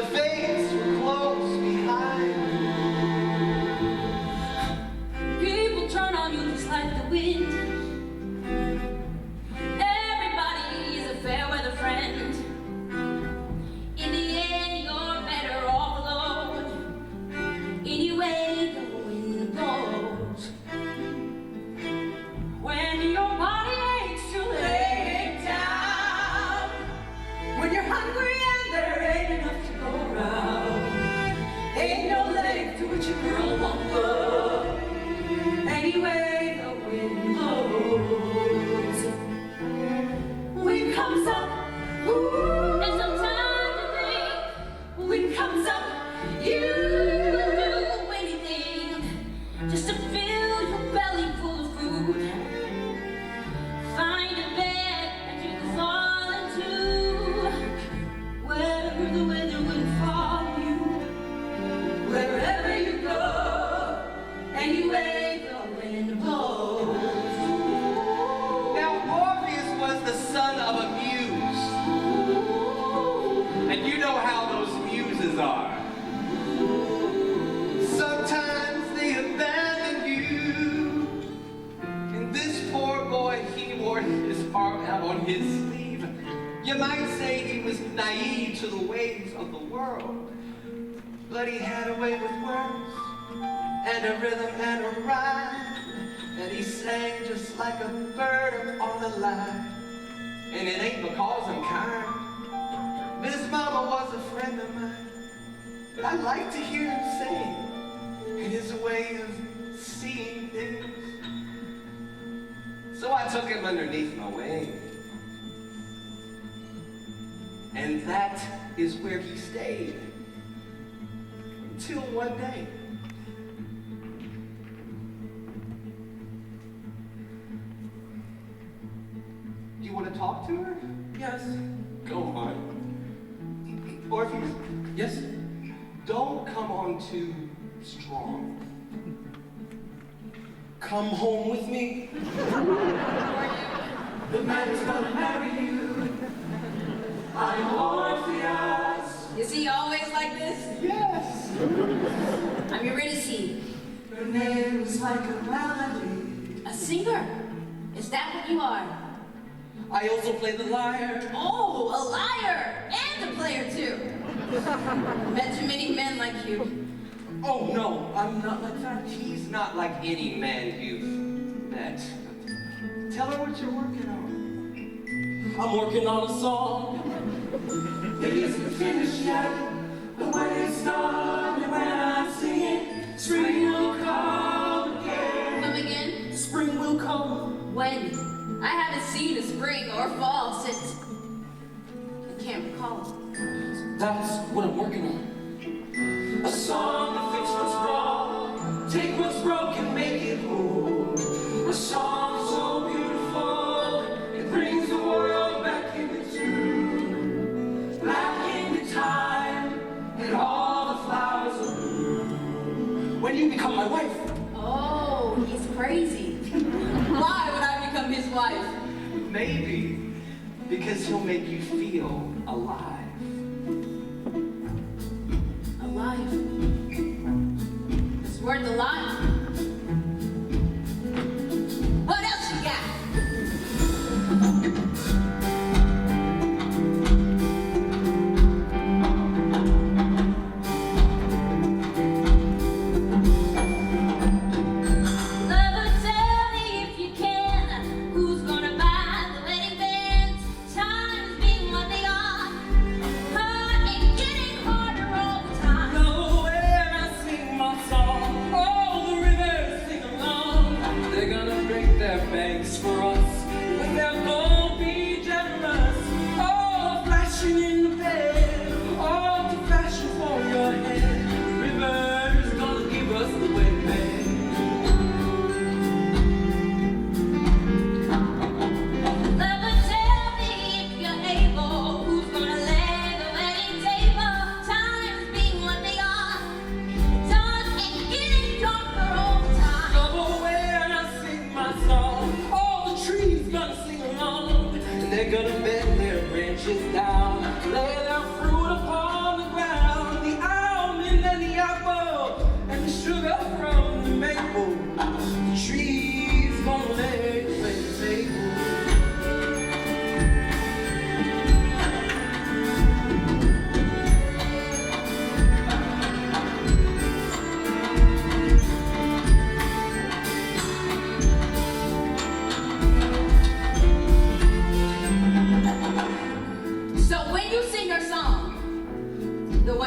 The fates were close behind. People turn on you just like the wind. Everybody is a fair weather friend. In the end, you're better off alone. Anyway, the wind blows. When your body aches, to lay it down. When you're hungry and there ain't enough to go around. Ain't no length to which a girl won't go. Anyway, the wind blows. Wind comes up, ooh, and sometimes you think, wind comes up, you will do anything just to fill your belly full of food. Find a bed that you can fall into, wherever the weather will follow you, wherever you go. Anyway, the wind blows. Now Orpheus was the son of a muse. And you know how those muses are. Sometimes they abandon you. And this poor boy, he wore his heart out on his sleeve. You might say he was naive to the ways of the world. But he had a way with words, and a rhythm and a rhyme. And he sang just like a bird on the line. And it ain't because I'm kind. His mama was a friend of mine. But I like to hear him sing. And his way of seeing things. So I took him underneath my wing. And that is where he stayed. Until one day. Do you want to talk to her? Yes. Go on. Orpheus, Yes. don't come on too strong. Come home with me. The man is gonna marry you. I'm Orpheus. Is he always like this? Yes. I'm Eurydice, Your name is like a melody. a singer. Is that what you are? I also play the lyre. Oh, a liar and a player too. Met too many men like you. Oh no, I'm not like that. He's not like any man you've met. Tell her what you're working on. I'm working on a song. It isn't finished yet, but when it's done, and when I sing it, spring will come again. Come again? Spring will come. When? I haven't seen a spring or fall since. I can't recall. That's what I'm working on. A song to fix what's wrong, take what's broken, make it whole. A song so beautiful, it brings the world back into tune. Back into time, and all the flowers are blue. When you become my wife, Oh, he's crazy. Why would I become his wife? Maybe because he'll make you feel alive. Alive. This word's alive. What else you got? Lover, tell me if you can, who's gonna buy the wedding bands? Times being what they are, hard and getting harder all the time. know when I sing my song, all the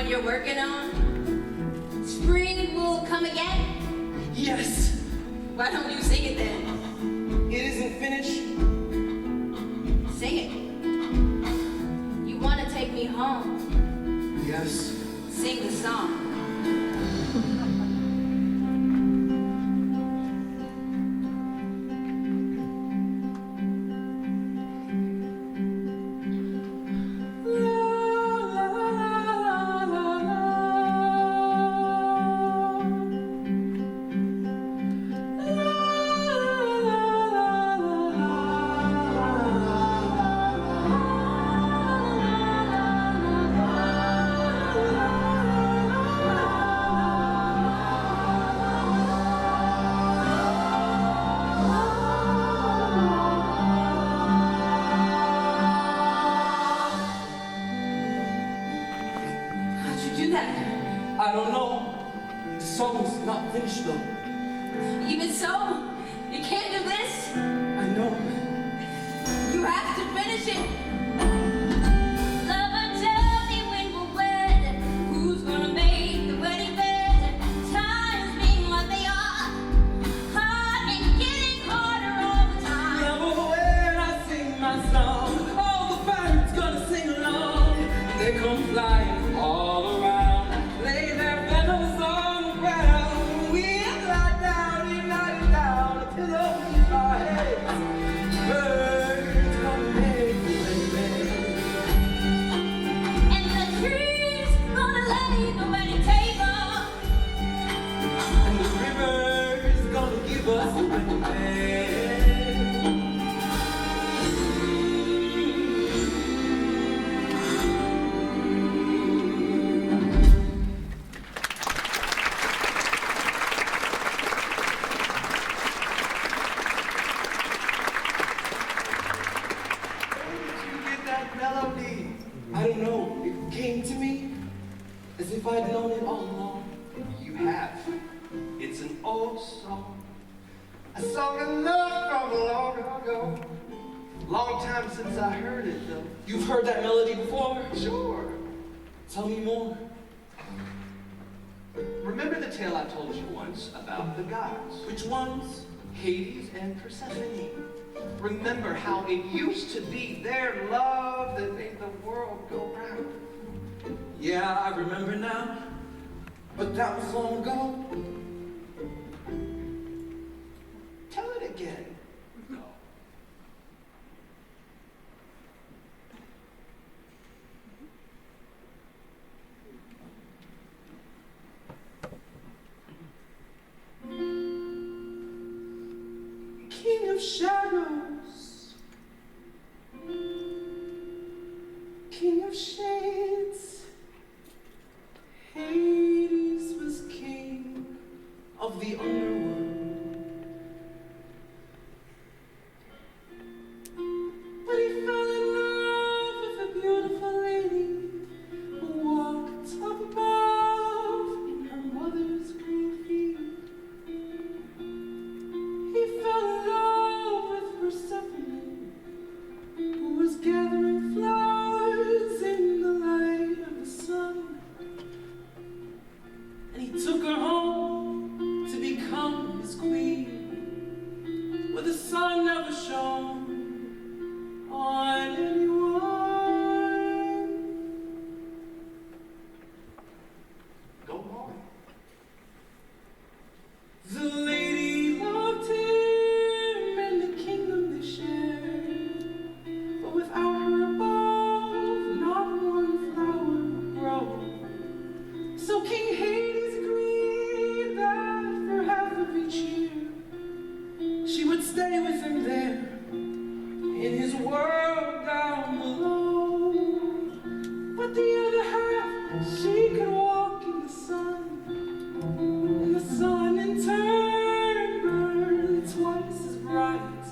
one you're working on? Spring will come again? Yes. Why don't you sing it then? It isn't finished. Sing it. You want to take me home? Yes. Sing the song. Do that. I don't know. The song's not finished though. Even so, you can't do this. I know. You have to finish it. Lover, tell me when we're wed. Who's gonna make the wedding bed? Times being what they are, hard and getting harder all the time. Love, when I sing my song, all the birds gonna sing along. They come flying all around. Lay their feathers on the ground. We'll lie down, a pillow in our heads. Birds gonna make the wedding bed. And the trees gonna lay the wedding table. And the river's gonna give us the wedding bed. Melody. I don't know, it came to me as if I'd known it all along. You have. It's an old song. A song I love from long ago. Long time since I heard it though. You've heard that melody before? Sure. Tell me more. Remember the tale I told you once about the gods? Which ones? Hades and Persephone. Remember how it used to be their love that made the world go round. Yeah, I remember now. But that was long ago. Tell it again. No. King of shadows, king of shades, Hades was king of the underworld. But he fell in love with a beautiful lady who walked up above in her mother's green field. He fell in love with Persephone, who was gathering flowers in the light of the sun. And he took her home to become his queen, where the sun never shone on anyone. Go on. The lady loved him and the kingdom they shared, but without her above, not one flower would grow. So King Hades agreed that for half of each year, she would stay with him there in his world down below. But the other half, she could walk in the sun. And the sun in turn burned twice as bright,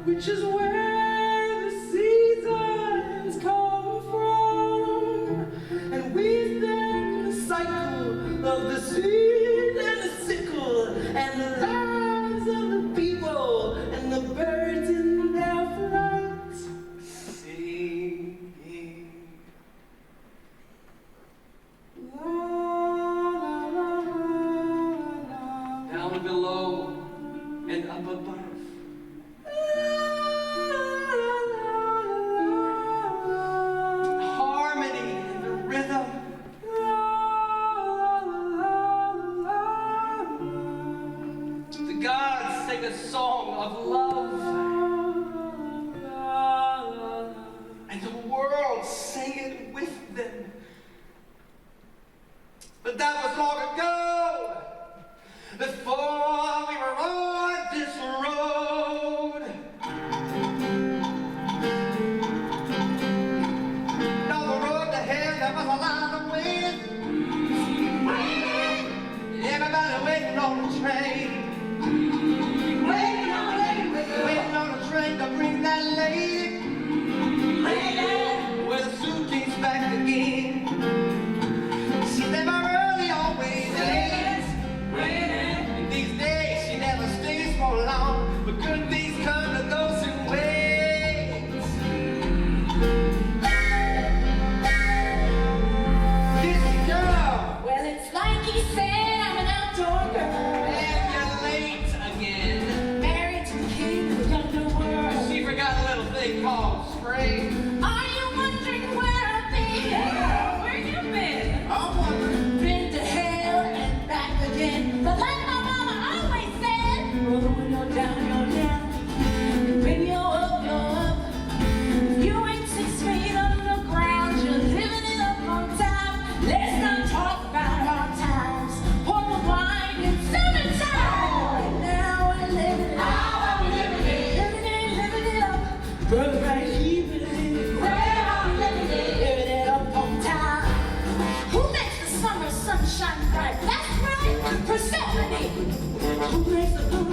which is where the seasons come from. And we've them the cycle of the seed and the sickle, and the lives of the people and the birds in their flight. Singing.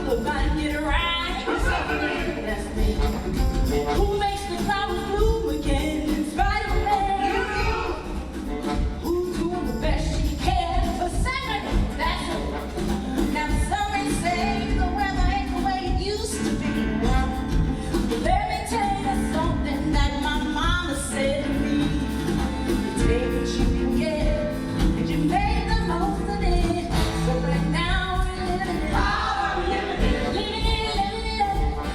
We'll find it right. That's me. Who makes the flowers bloom again in spite of rain? Who's doing the best she can for Saturday? That's her. Now some may say the weather ain't the way it used to be. But let me tell you something that my mama said to me. You take what you can get, and you make the most of it. So right now we're living it.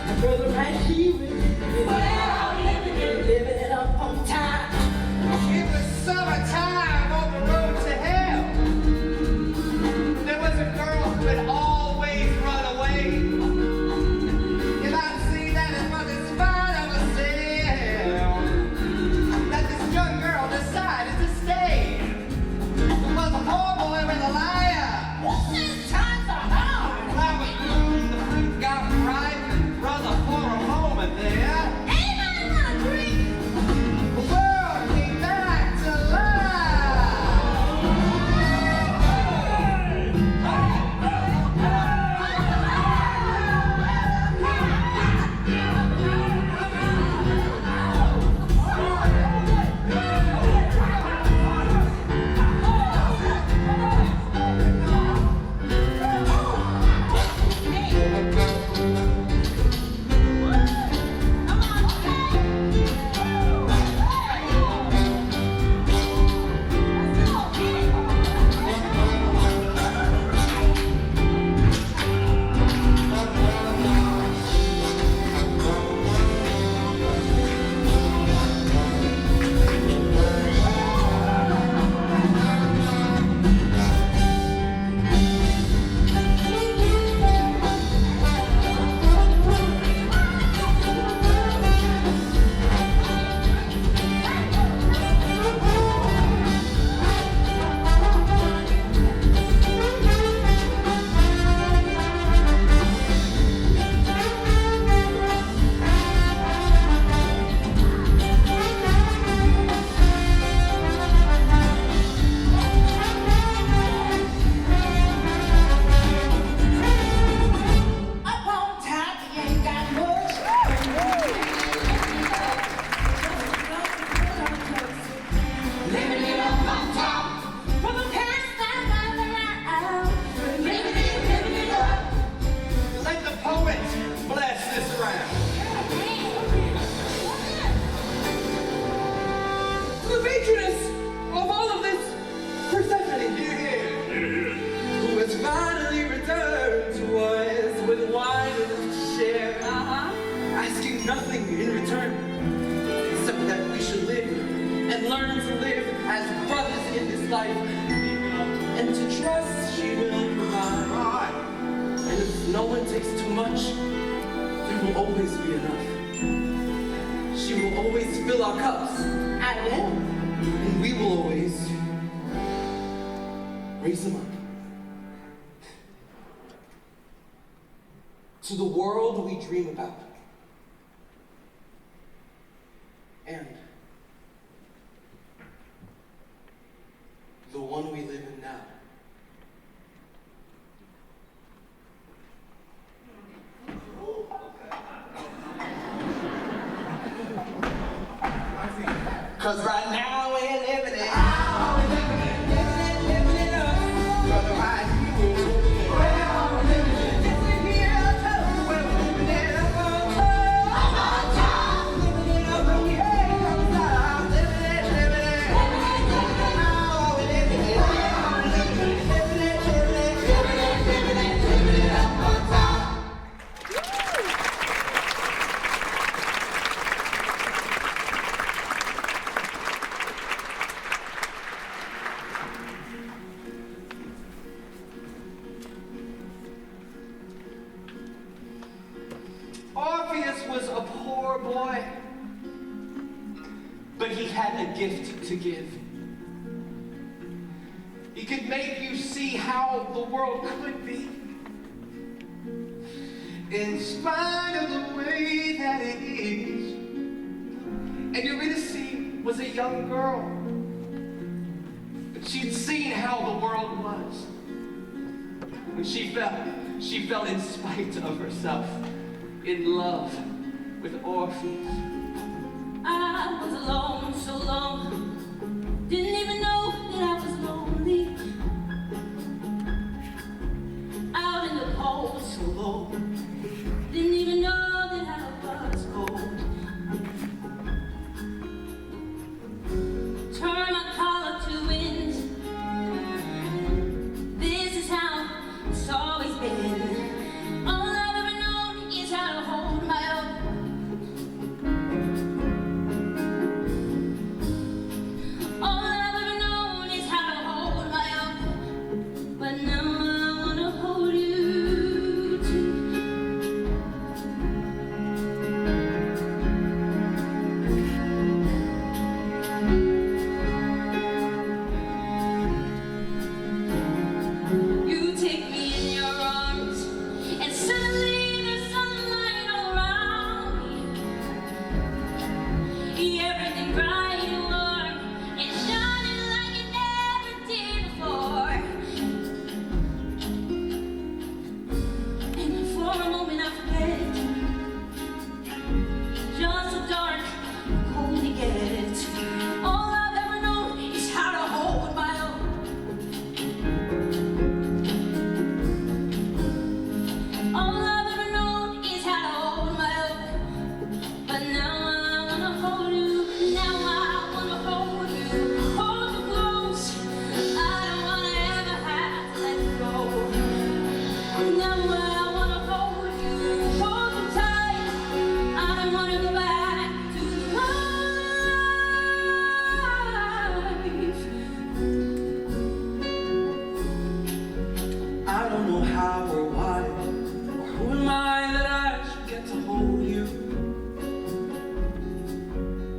My brother right here with me. Well, living it up on time. It was summertime on the road to hell. There was a girl who would always run away. If I'd seen that it was in spite of herself, that this young girl decided to stay. It was a poor boy with a liar. These times are hard. Flowers bloomed, the fruit got ripe, and brother for a moment there. Anybody want a drink? The world came back to life. Up on top, you ain't got much. Living it up on top. From the past time by the out. Living it up. Let the poet bless this round. The patroness of all of this, Persephone here, who has finally returned to us with wine to share, asking nothing in return, except that we should live and learn to live as brothers in this life, and to trust she will provide. And if no one takes too much, there will always be enough. She will always fill our cups, I will. and we will always raise them up. To the world we dream about. And the one we live in now. 'Cause right now we're living it. Living it up. Brother, right here. Well, living it. Living it up. Well, living it up on top. Living it up and we ain't gonna stop. Living it. Now we're living it. Living it up on top. Orpheus was a poor boy, but he had a gift to give. He could make you see how the world could be, in spite of the way that it is. And Eurydice was a young girl, but she'd seen how the world was. When she fell, She fell in spite of herself, in love with orphans. I was alone so long, didn't even know that I was lonely. Out in the cold so low, didn't even know that I was cold. Turn my collar to wind. This is how it's always been. All I've ever known is how to hold my own. All I've ever known is how to hold my own. But now I wanna hold you too. You take me in your arms, and suddenly there's sunlight all around me. Everything bright and warm, and shining like it never did before. And for a moment I forget, just so dark and cold it gets. All I've ever known is how to hold my own. All I've ever known is how to hold my own. But now I wanna hold you. Now I wanna hold you. Hold you close. I don't wanna ever have to let you go. Now I wanna hold you. Hold you tight. I don't wanna go back to life. I don't know how or why, or who am I that I should get to hold you.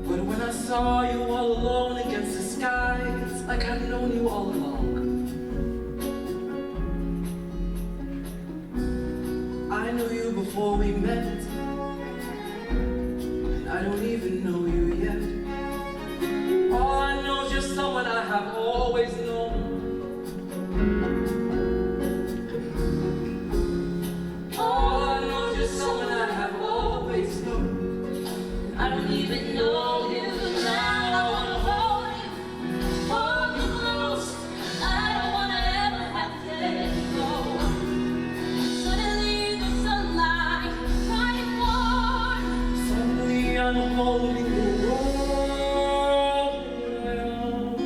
But when I saw you all alone against the sky, it's like I've known you all along. I knew you before we met, and I don't even know you yet. All I know is you're someone I have always known. All I know is you're someone I have always known. I don't even know you. Now I wanna hold you. Hold you close. I don't wanna ever have to let you go. Suddenly the sunlight, bright and warm. Suddenly I'm holding the world in my arms.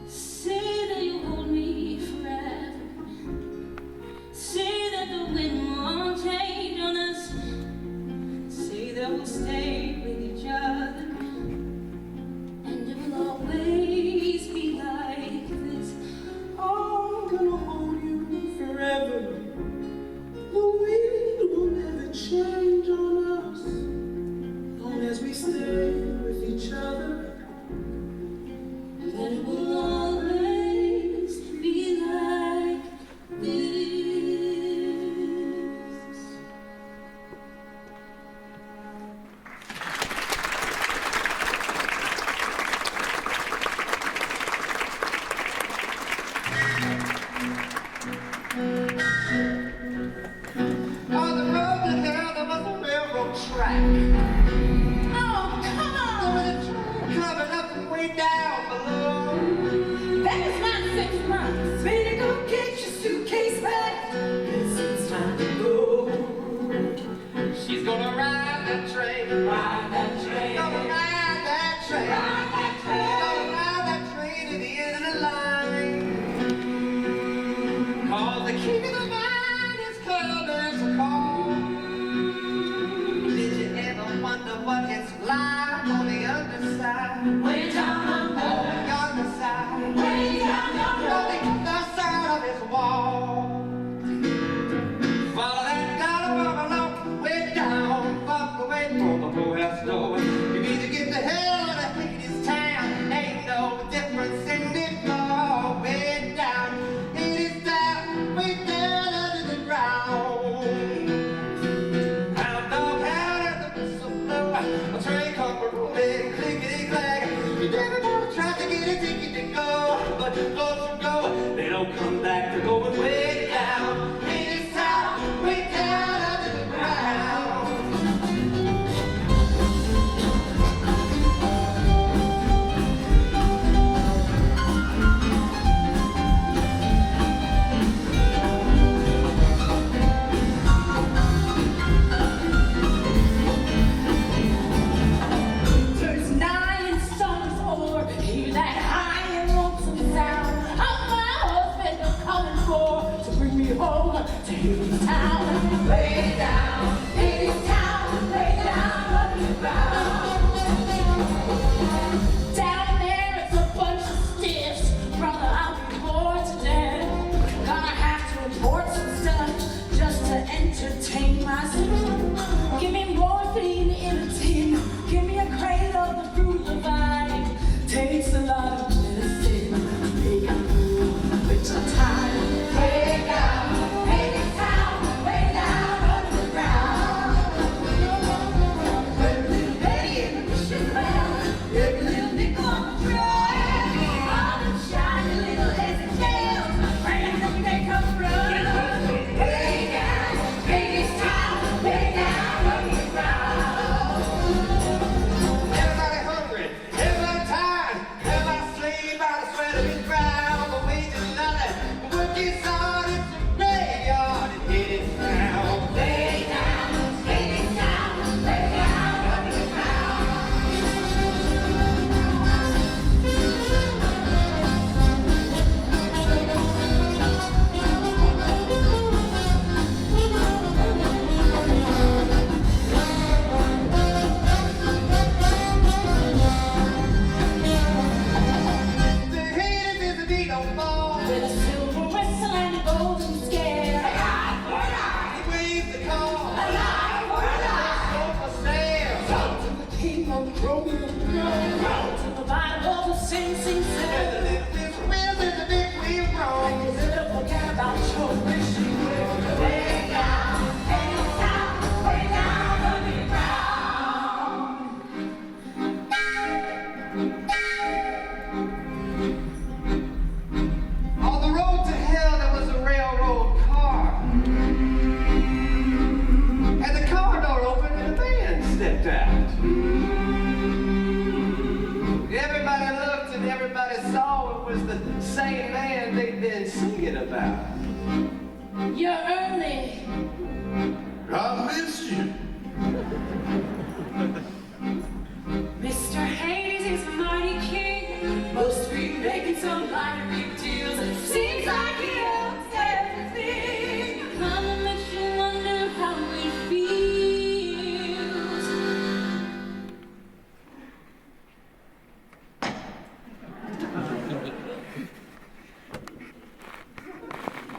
Say that you hold me forever. Say that the wind won't change on us. Say that we'll stay with each other. And it will always be like this. I'm gonna hold you forever. The wind will never change on us. Long as we stay with each other. And it will always be like this. On the road to hell, there was a railroad track. Oh, come There on! was a train coming up and way down below. That is not 6 months. Baby, go get your suitcase back. Guess it's time to go. She's gonna ride that train. Ride that train. Gonna ride that train. Ride that train. She's gonna ride that train to the end of the line. 'Cause the king of the vine is coming to call. Did you ever wonder what it's like on the other side? Way down under. Oh, they'll come back to going way down in this town, way down under the ground. There's 9 stars or hear that high and lonesome sound of my husband coming for to bring me home to Hadestown. Way down, Hadestown, way down underground. Down there it's a bunch of stiffs, brother, I'll be bored to death. Gonna have to report some stuff just to entertain myself. Give me morphine in a tin, give me a crate of the fruit of the vine. Takes a lot of medicine to make it through winter time. Way down, Hadestown, way down underground. Every little penny in the fishing well, every little nickel on the trail, all them shiny little lazy tails, praying that they come running. Way down, Hadestown, way down underground. Everybody hungry, everybody tired, everybody slaved by the sweat of his brow, but wages nothing, the work is hard, it's a graveyard in Hadestown. Way down, Hadestown, way down underground. The Hades is a deed on ball. With a silver whistle and a golden scare. He waves the call. Alive or alive. Go for sale. To the king of the Romeo throne. To the Bible of the Sing Sing And the Sing. little bit wheels and the big wheel wrong. You better forget about your wishing well. Way down, Hadestown, way down underground. On the road to hell there was a railroad car. And the car door opened and a man stepped out. Everybody looked and everybody saw it was the same man they'd been singing about. You're early. I missed you. Mr. Hades is a mighty king. Must be making some minor big deals. Seems like he owns everything. Kinda makes you wonder how he feels.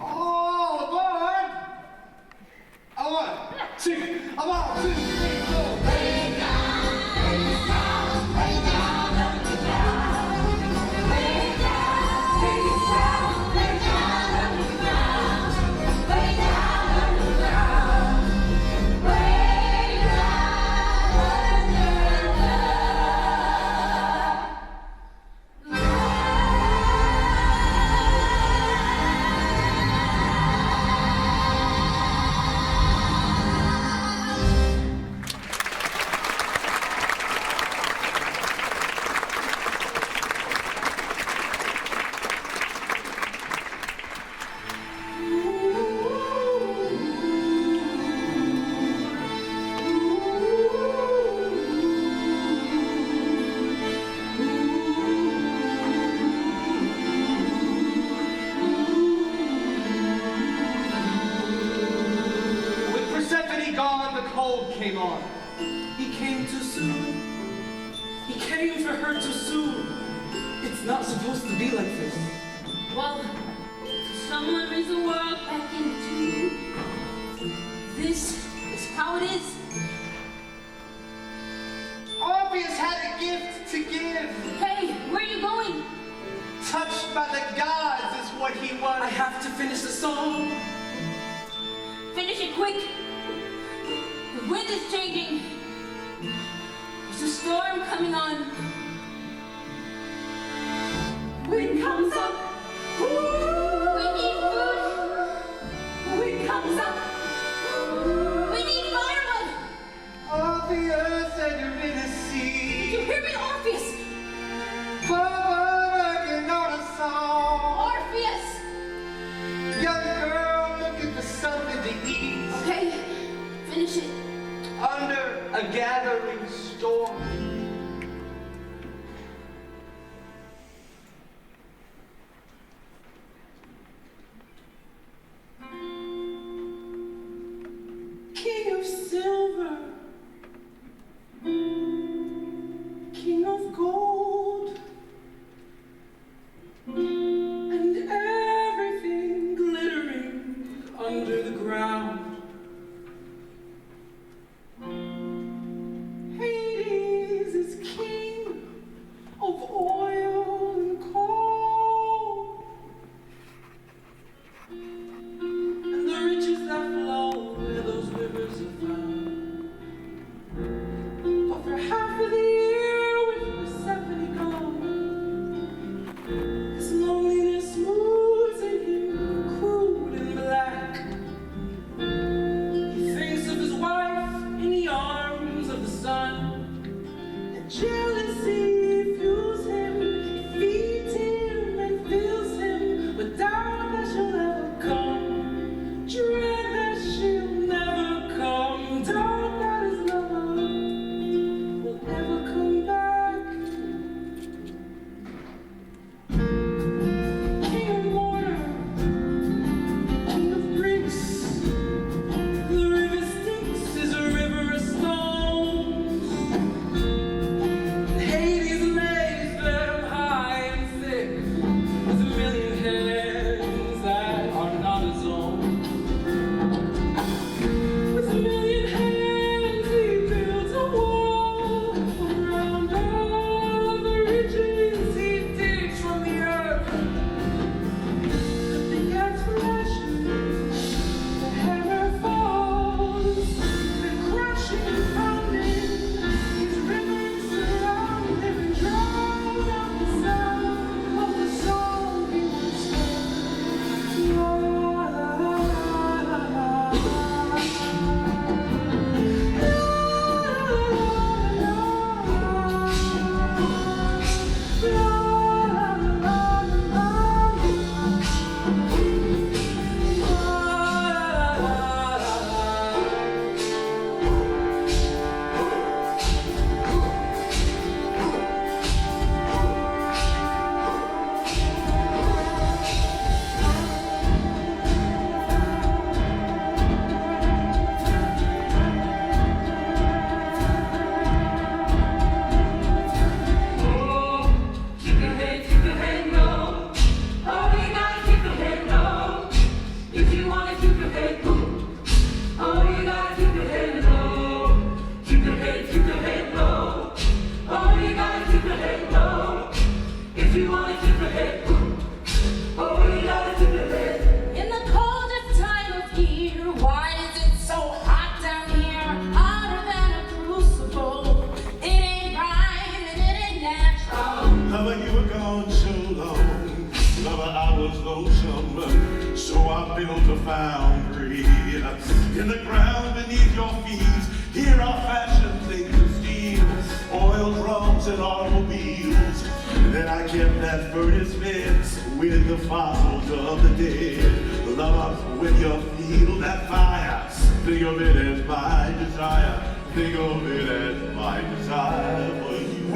All aboard! I want two, I want 2, 3, 4. Way down, Hadestown, way down underground. Way down, Hadestown, way down underground. Way down underground. Way With Persephone gone, the cold came on. He came too soon. He came for her too soon. It's not supposed to be like this. Well, someone brings the world back into. This is how it is. Orpheus had a gift to give. Hey, where are you going? Touched by the gods is what he was. I have to finish the song. Finish it quick. The wind is changing. There's a storm coming on. Wind comes up. Ooh. a gathering storm. King of silver, king of gold, and everything glittering under the ground. Hades is king of oil and coal, and the riches that flow where those rivers are found. But for half of the year with Persephone gone, his loneliness moves in him, crude and black. He thinks of his wife in the arms of the sun, and jealousy fuels him, feeds him and fills him with doubt that she'll never come, dread that she'll never come, doubt that his lover will ever come back. King of mortar, king of bricks, the river Styx is a river of stones. And Hades lays them high and thick with a million hands that are not his own. With a million hands he builds a wall around all of the riches he digs from the earth. But the axe flashes, the hammer falls, and crashing and pounding, his rivers surround him and drown out the sound of the song he once heard. La, la, la, la, Keep your head low. Oh, you gotta keep your head low. If you wanna keep your head cool. Oh, you gotta keep your head low. Keep your head low. Oh, you gotta keep your head low. If you wanna keep your head cool. Oh, you gotta keep your head. In the coldest time of year, why is it so hot down here? Hotter than a crucible. It ain't right and it ain't natural. Lover, you were gone so long. Lover, I was lonesome. So I built a foundry in the ground beneath your feet. Here are fashion things of steel, oil drums and automobiles. Then I kept that furnace fence with the fossils of the dead. Lover, when you feel that fire, think of it as my desire. Think of it as my desire for you.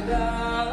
La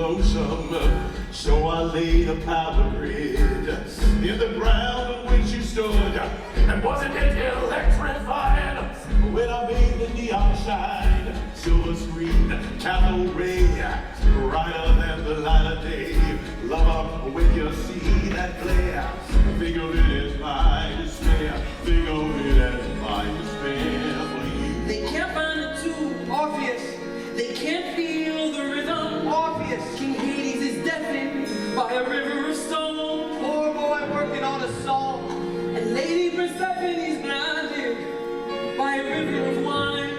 lonesome, so I laid a power grid in the ground on which you stood. And wasn't it electrifying when I made the neon shine? Silver screen, cathode ray, brighter than the light of day. Lover, when you see that glare, think of it as my despair. Think of it as my despair for you. They can't find a tune. Orpheus, They can't feel the rhythm. Orpheus, King Hades is deafened by a river of stone. poor boy working on a song. And Lady Persephone is blinded by a river of wine.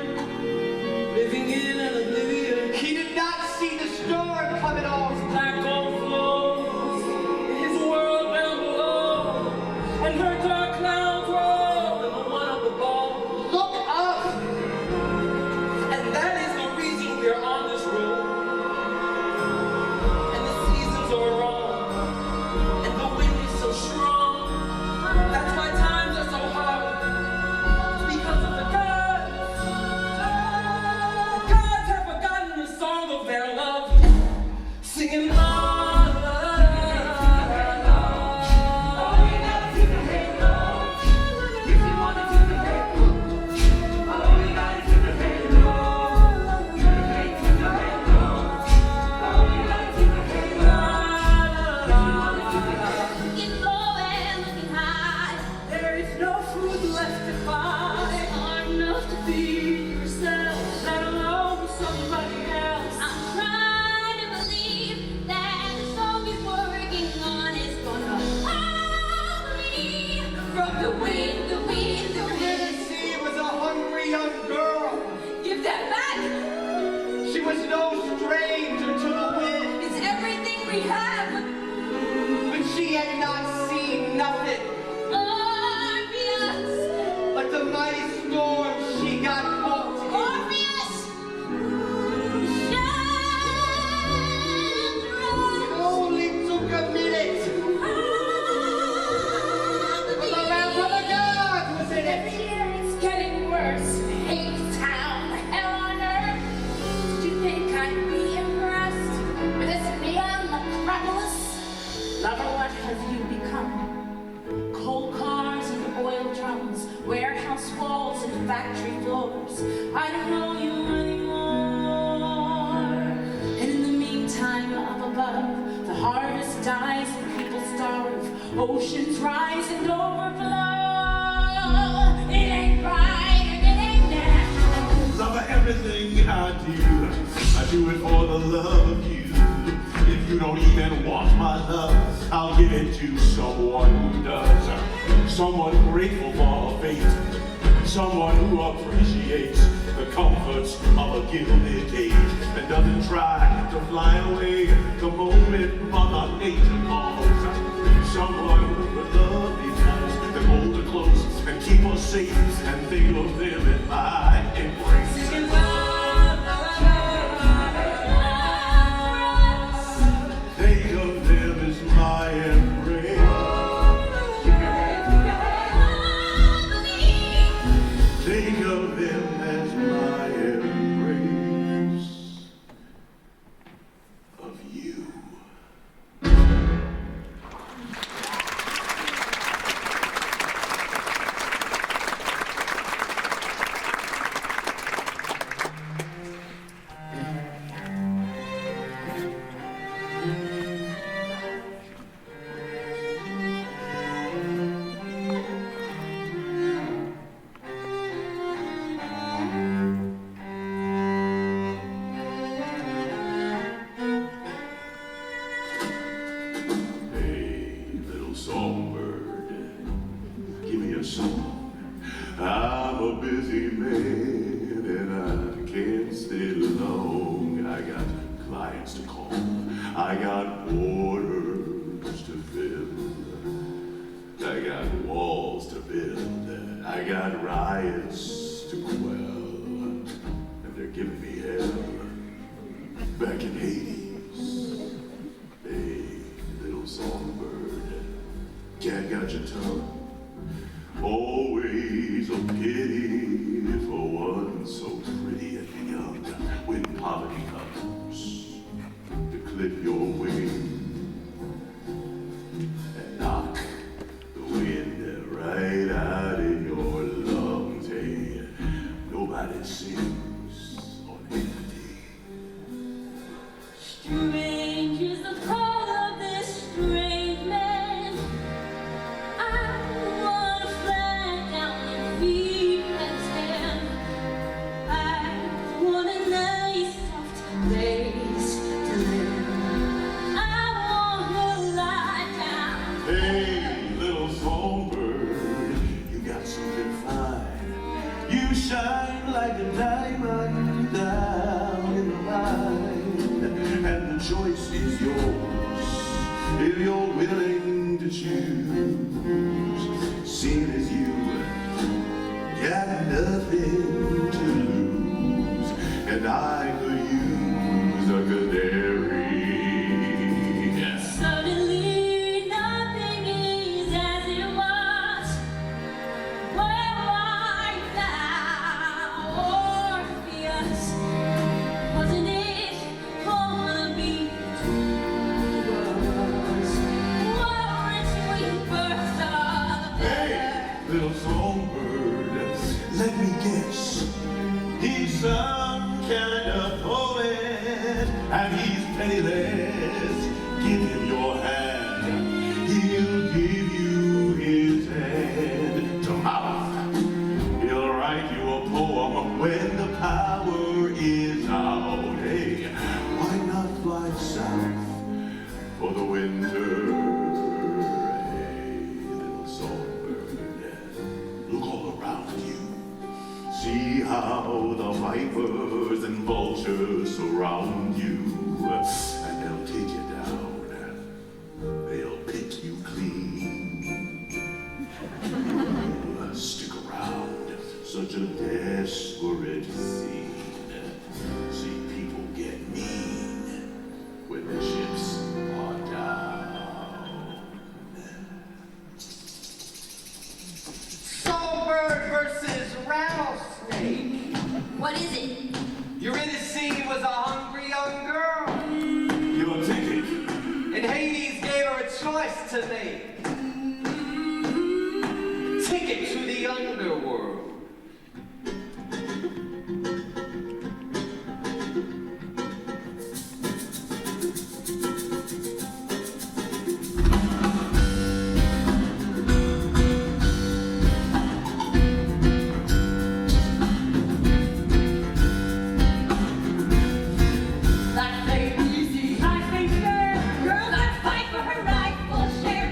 Living in an oblivion. He did not see the storm coming on. Black gold flows in his world down below. And her dark clouds roll in the one up above. Look up! And that is the reason we're on this road. And the seasons are wrong. And the wind is so strong. That's why times are so hard. It's because of the gods. The gods have forgotten the song of their love. Singing la la la la. Oh, you gotta keep your head low. If you wanna keep your head low. Oh, you gotta keep your head low. Keep your head low. Oh, you gotta keep your head low. Looking low and looking high. There is no food left to find. Hard enough to feed yourself. Let alone somebody else. I'm trying to believe that the song he's working on is gonna hold me from the wind, the wind, the wind. She was a hungry young girl. Give that back. She was no stranger to the wind, It's everything we have. but she had not seen nothing Orpheus, but the mighty storm she got caught in. Orpheus, It only took a minute, but the wrath of the gods was in Every it. year it's getting worse. Hadestown, hell on earth. Did you think I'd be impressed with this neon metropolis? Lover, what have you become? Coal cars and oil drums, warehouse walls and factory floors. I don't know you anymore. And in the meantime, up above, the harvest dies and people starve. Oceans rise and overflow. It ain't right and it ain't natural. Lover, everything I do it for the love of you. If you don't even want my love, I'll give it to someone who does. Someone grateful for fate. Someone who appreciates the comforts of a gilded age and doesn't try to fly away the moment Mother Nature calls. Someone who would love me close and hold her close and keep her safe and think of them in my embrace. Singing la la la Think of them as my embrace. Think of them as my embrace of you. Hey, little songbird, give me a song. I'm a busy man and I can't stay long. I got clients to call. I got orders to fill. I got walls to build. I got riots to quell. And they're giving me hell back in Hades. Hey, little songbird, cat got your tongue. Always a pity for one so pretty and young. When poverty comes, the cliff Strange is the call of this strange man. I wanna fly down and feed his hand. I want a nice soft place to live. I wanna lie down. Hey, little songbird, you got something fine. You shine like a diamond down in the mine, and the choice is yours if you're willing to choose. Seeing as you got nothing to lose, and I could use a canary. Suddenly nothing is as it was. Where art thou, Orpheus? Wasn't it gonna be two worlds? Weren't we birds of Hey, little songbird, let me guess. He's some kind of poet, and he's penniless. Give him your hand, he'll give you his hand to mouth. He'll write you a poem when the power is out. Hey, why not fly south for the winter? Hey, little songbird, look all around you. See how the vipers and vultures surround you, and they'll take you down. They'll pick you clean. Stick around, such a desperate scene. See people get mean when the chips are down. Songbird versus rattlesnake. What is it? Eurydice was a hungry young girl, Your ticket. and Hades gave her a choice to make. Ticket to the underworld. Life ain't easy. Life ain't fair. Girl gotta fight for her rightful share.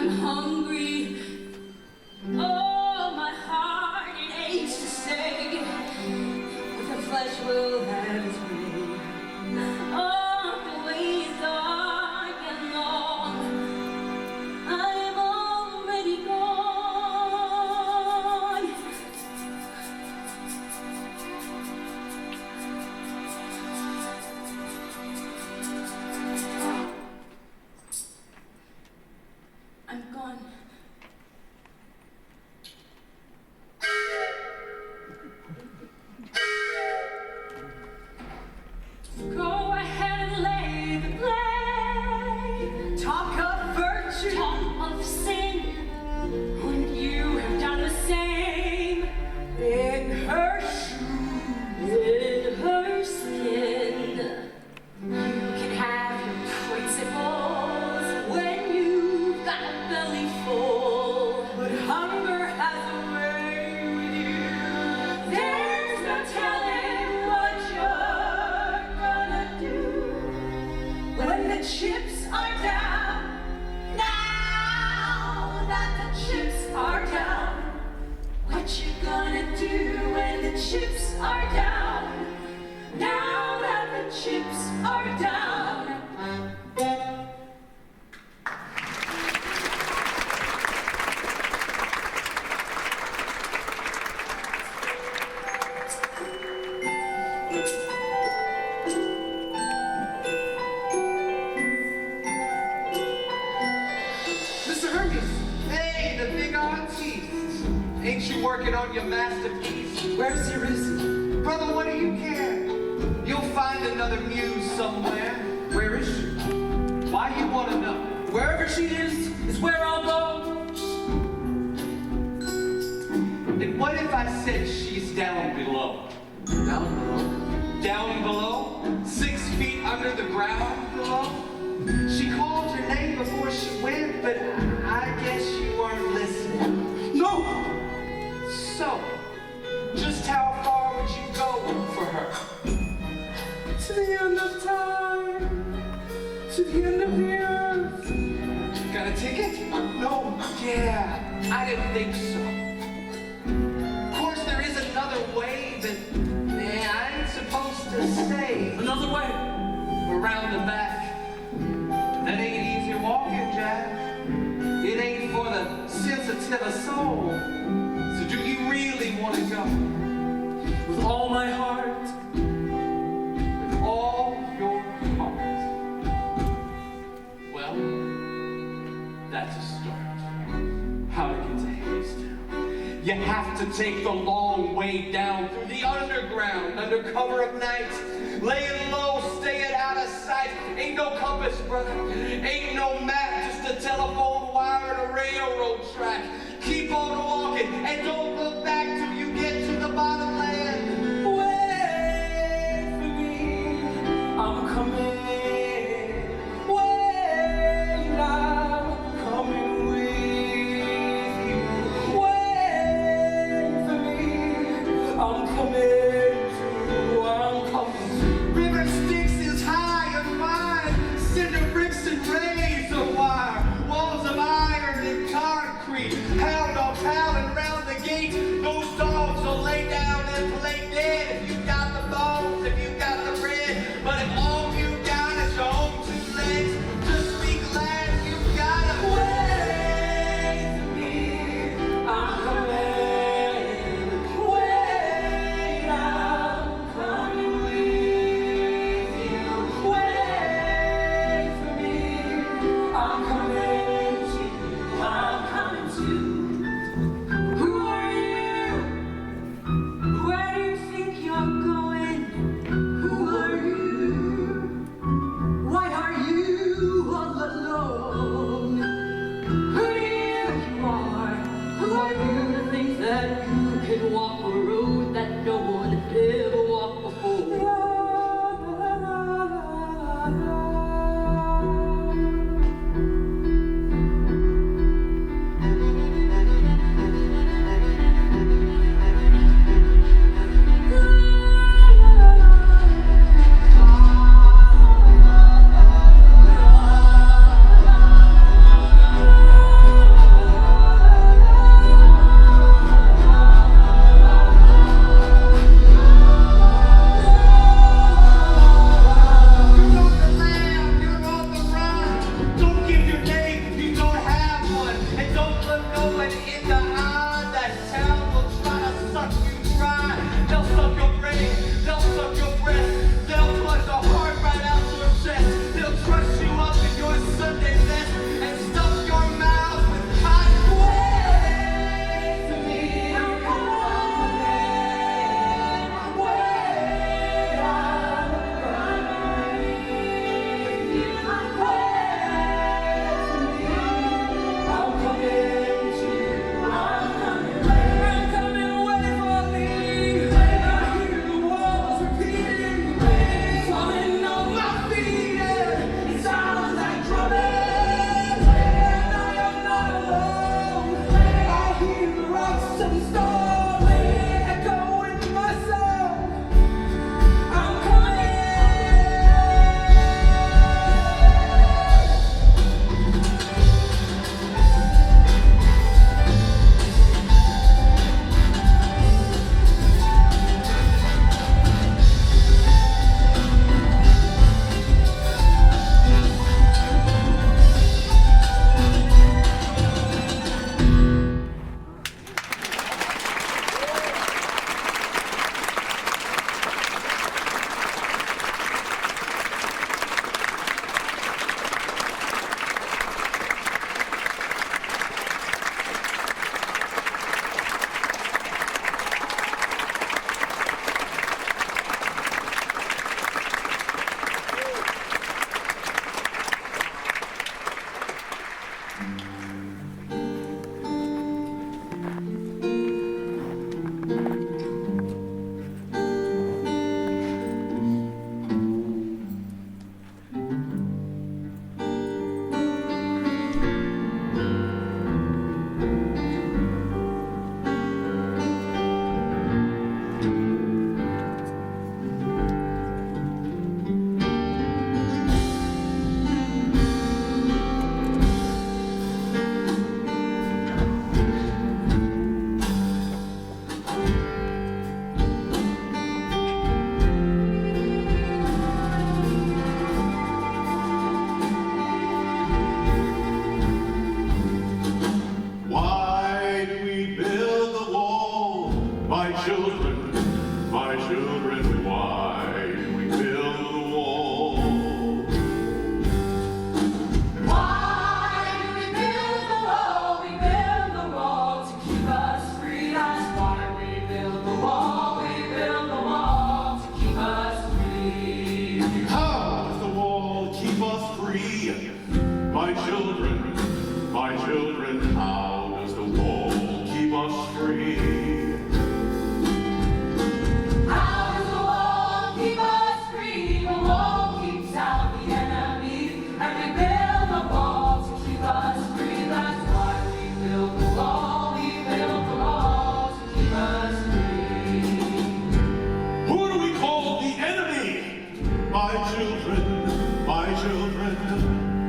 I'm hungry. Oh, my heart, it aches to say, but the flesh will have its way. Oh, the ways dark and long, I'm already gone. I'm gone. Go ahead and lay the blame. Talk of virtue, talk of sin, when you have done the same. In her shoes, in her skin, you can have your principles when you've got a belly full. But hunger has a way with you. There's no telling what you're gonna do when the chips are down. Now that the chips are down, what you gonna do when the chips are down? Now that the chips are down. Mr. Hermes. Hey, the big artiste. Ain't you working on your masterpiece? Where's your Izzy? Brother, what do you care? You'll find another muse somewhere. Where is she? Why you want to know? Wherever she is where I'll go. And what if I said she's down below? Down below. Down below? 6 feet under the ground below? She called your name before she went, but I guess you weren't listening. No! So, just how far would you go for her? To the end of time. To the end of the earth. Got a ticket? No. Yeah, I didn't think so. Of course, there is another way, but I ain't supposed to say. Another way. Around the back. That ain't easy walking, Jack. It ain't for the sensitive soul. So do you really want to go? With all my heart. With all your heart? Well, that's a start. How to get to Hadestown. You have to take the long way down through the underground, under cover of night. Laying low, staying out of sight. Ain't no compass, brother. Ain't no map, just a telephone wire and a railroad track. Keep on walking and don't look back till you get to the bottom land. Wait for me. I'm coming. Wait, I'm coming with you. Wait for me. I'm coming. I'm coming. River Styx is high and wide. Cinder bricks and razor wire. Why do we build the wall? My children, why do we build the wall? Why do we build the wall? We build the wall to keep us free. That's why we build the wall. We build the wall to keep us free. How does the wall keep us free? My children, how does the wall keep us free? How does the wall keep us free? The wall keeps out the enemy. And we build the wall to keep us free. That's why we build the wall. We build the wall to keep us free. Who do we call the enemy? My children,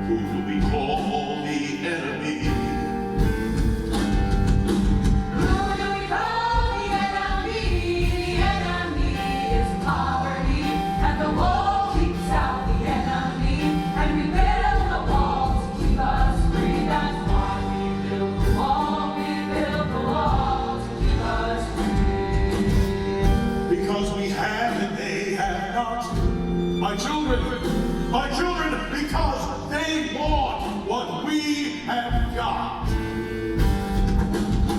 who do we call the enemy? Who do we call the enemy? The enemy is poverty. And the wall keeps out the enemy. And we build the wall to keep us free. That's why we build the wall. We build the wall to keep us free. Because we have and they have not. My children, because they want what we have got.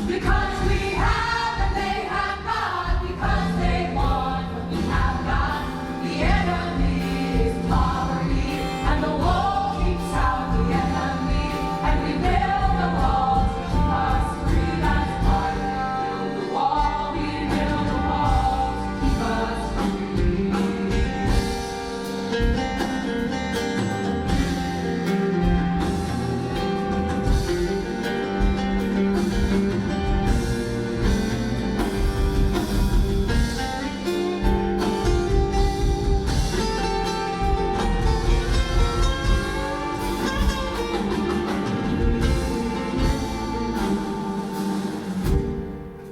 Because we have and they have not. Because they want what we have got. The enemy is poverty. And the wall keeps out the enemy. And we build the wall to keep us free. That's why we build the wall. We build the wall to keep us free.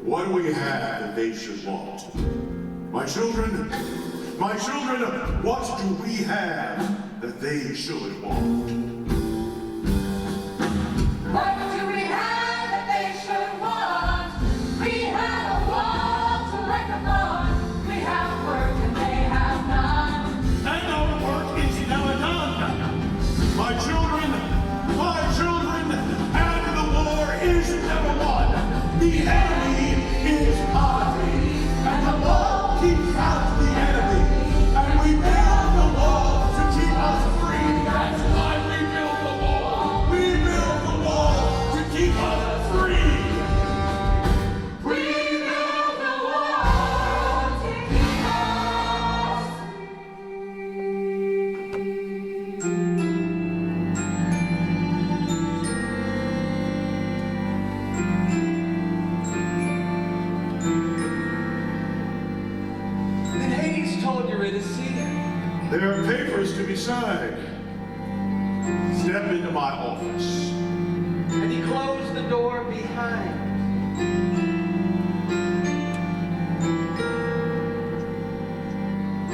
What do we have that they should want? My children, what do we have that they should want? What do we have that they should want? We have a wall to wreck upon. We have work and they have none. And our work is never done. My children, and the war is never won. The enemy is poverty, and the wall keeps out the enemy. And we build the wall to keep us free. That's why we build the wall. We build the wall to keep us free. We build the wall to keep us Then Hades told Eurydice, There are papers to be signed. Step into my office. and he closed the door behind.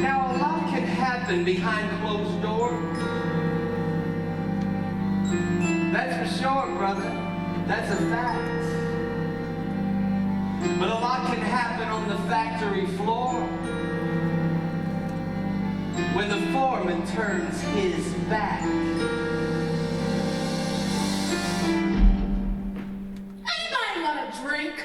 Now a lot can happen behind closed doors. That's for sure, brother. That's a fact. But a lot can happen on the factory floor when the foreman turns his back. Anybody want a drink?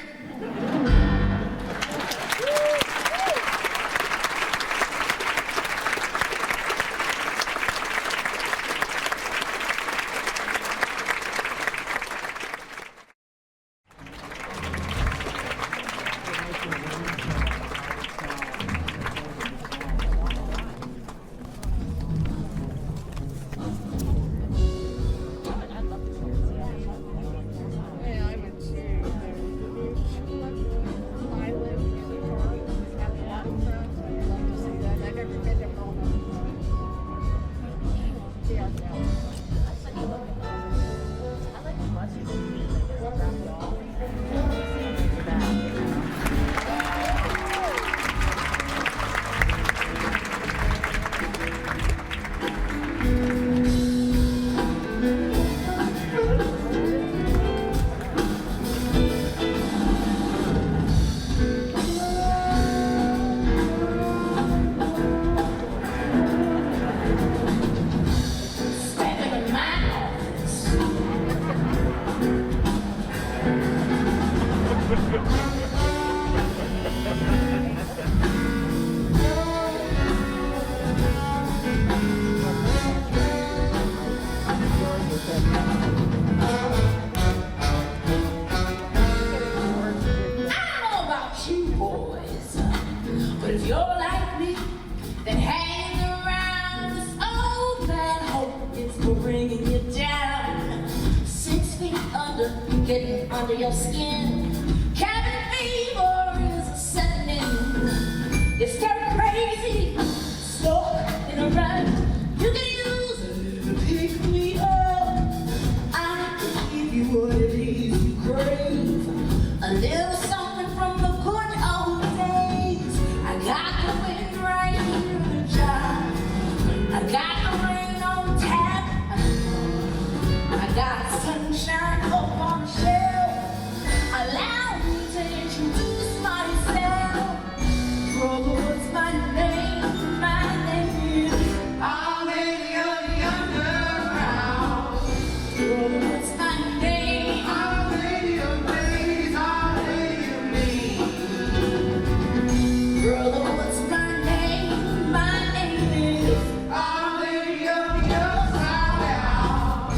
getting under your skin. Cabin fever is setting in. You start crazy, stuck in a rut. You can use it to pick me up. I can give you what it is you crave. A little something from the good old days. I got the wind right here in the jar. I got the rain on tap. I got sunshine up on the shelf. Allow me to introduce myself. Brother, what's my name? My name is Our Lady of the Underground. Brother, what's my name? Our Lady of Days, Our Lady of Me. Brother, what's my name? My name is Our Lady of the Upside Down.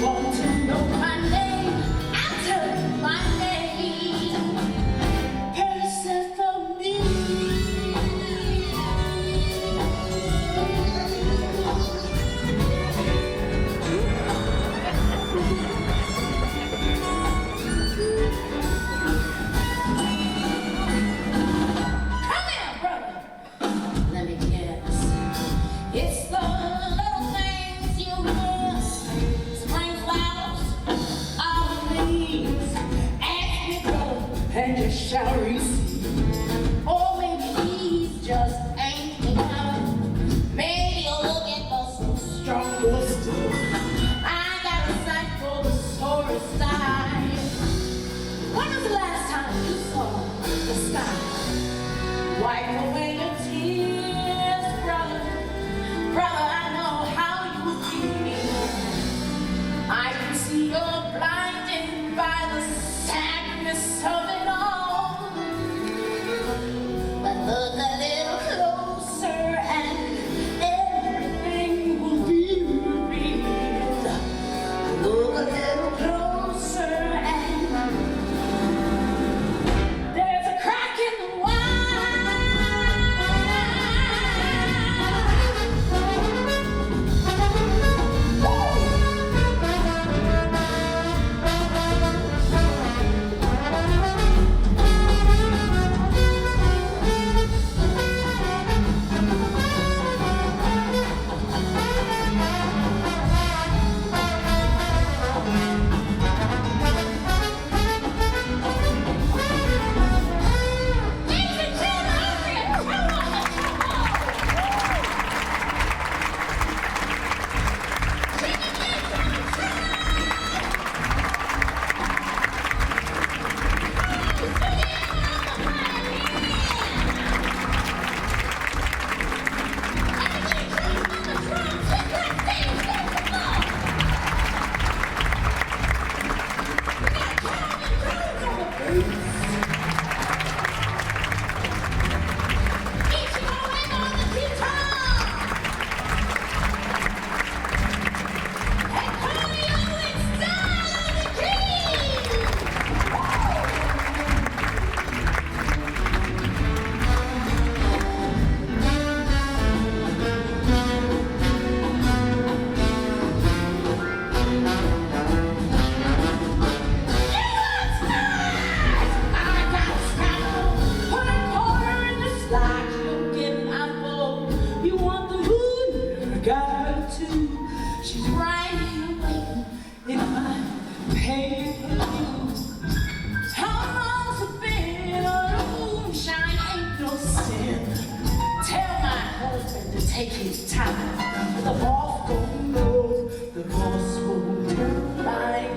Want to know my name? I'll tell you my name. Persephone. Come here, brother. Let me guess. It's the little things you miss. Spring flowers, autumn leaves. Ask me, brother, and you shall receive. Or maybe these just ain't enough. Maybe you'll look at the stronger still. I got a sight for the sorest eye. When was the last time you saw the sky? Wipe away your tears, brother. Brother, I know how you feel. I can see you're blinded by the sadness of it all. But look a little closer and everything will be revealed. Look a little closer and there's a crack in the wall. She's right here waiting in my paper. How long's it been? Moonshine ain't no sin. Tell my husband to take his time. The boss don't know, the boss won't turn right.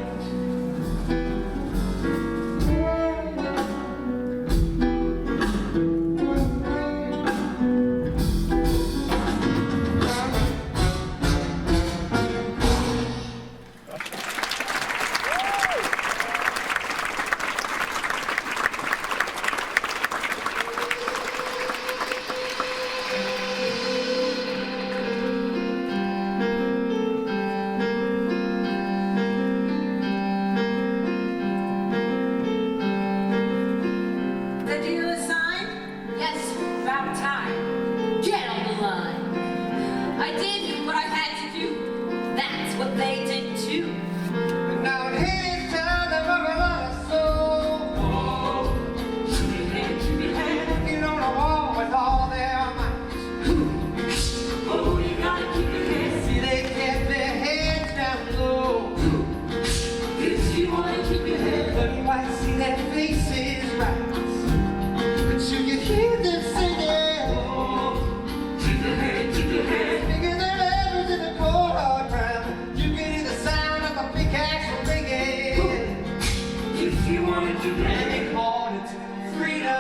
he wanted to be. And they called it freedom.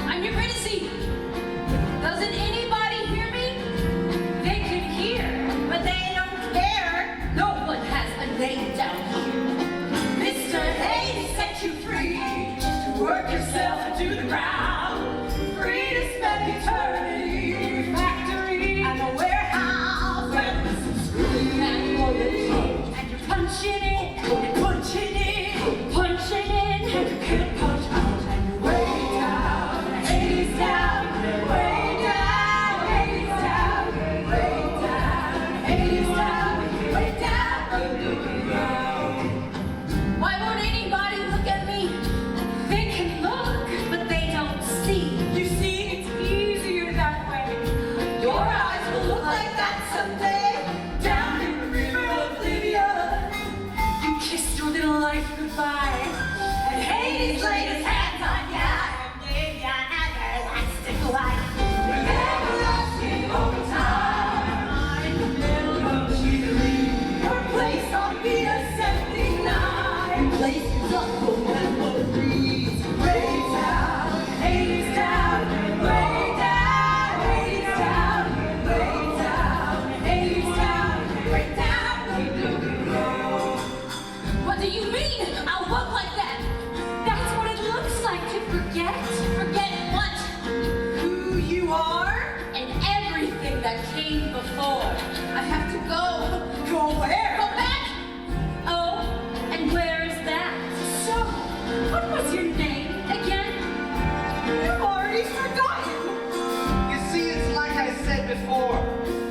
I'm your privacy. Doesn't anybody hear me? They can hear, but they don't care. No one has a name down here. Mr. Hayes set you free to work yourself into the ground. Free to spend eternity. Factory and a warehouse. Where this is screwing and loyalty. And you're punching in, punching in, punching in, and you can't punch out. And you're way down, Hades down, way down, Hades down, way down, Hades down, way down. Why won't anybody look at me? They can look, but they don't see. You see, it's easier that way. Your eyes will look like that someday. Down in the river of Libya, you kissed your little life goodbye. And Hades laid his hands on ya and gave ya an everlasting life. An everlasting overtime in the middle of Chile. Your place on BS-79. Places up for memories. Way down, Hades down, way down, Hades down, way down, Hades down, way down, way down. What do you mean? I'll walk like that. That's what it looks like to forget. Forget what? Who you are and everything that came before. I have to go. Go where? Go back. Oh, and where is that? So, what was your name again? You've already forgotten. You see, it's like I said before.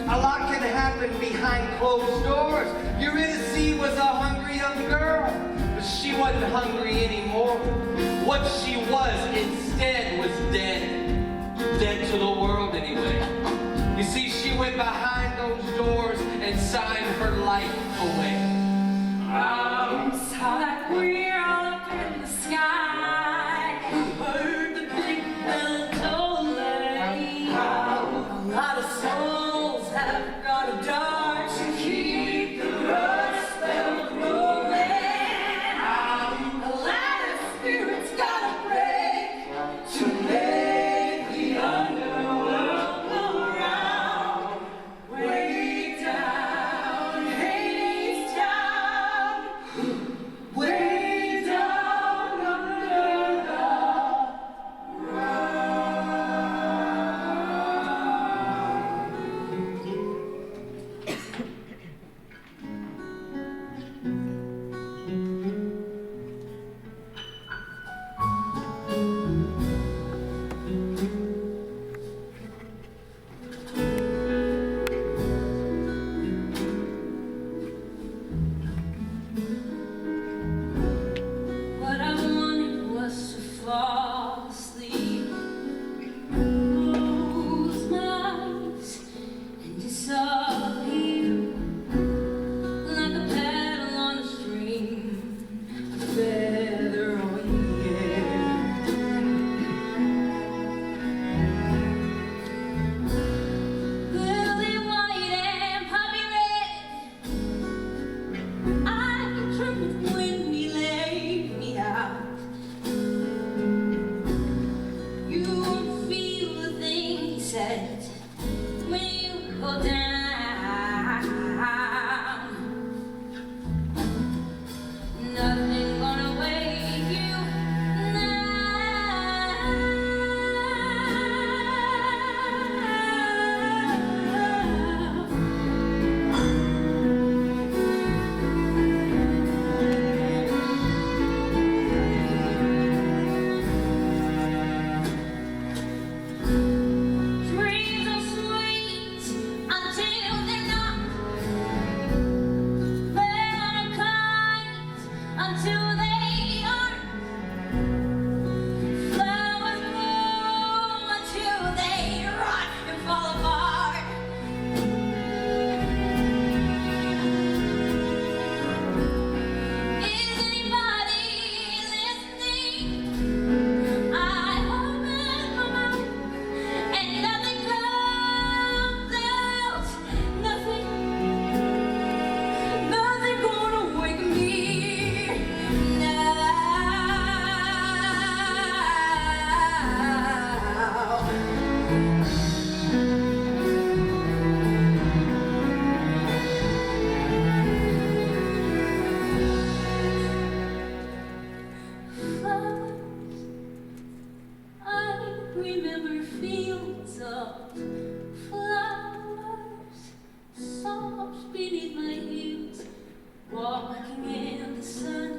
A lot can happen behind closed doors. Eurydice was a hungry young girl, but she wasn't hungry anymore. What she was instead was dead. Dead to the world anyway. You see, she went behind those doors and signed her life away. Saw that we're all up in the sky. Heard the big bell toll. A lot of souls have got to die to keep the rust belt rolling. A lot of spirits got to break to make the underworld go round. Way down, Hades down. Way down under the What I wanted was to fall asleep, close my eyes, and disappear like a paddle on a stream, a feather on the air. Lily white and poppy red, I trembled when we laid me out. You won't feel the thing he said when you go down. Nothing gonna wake you now. the sun.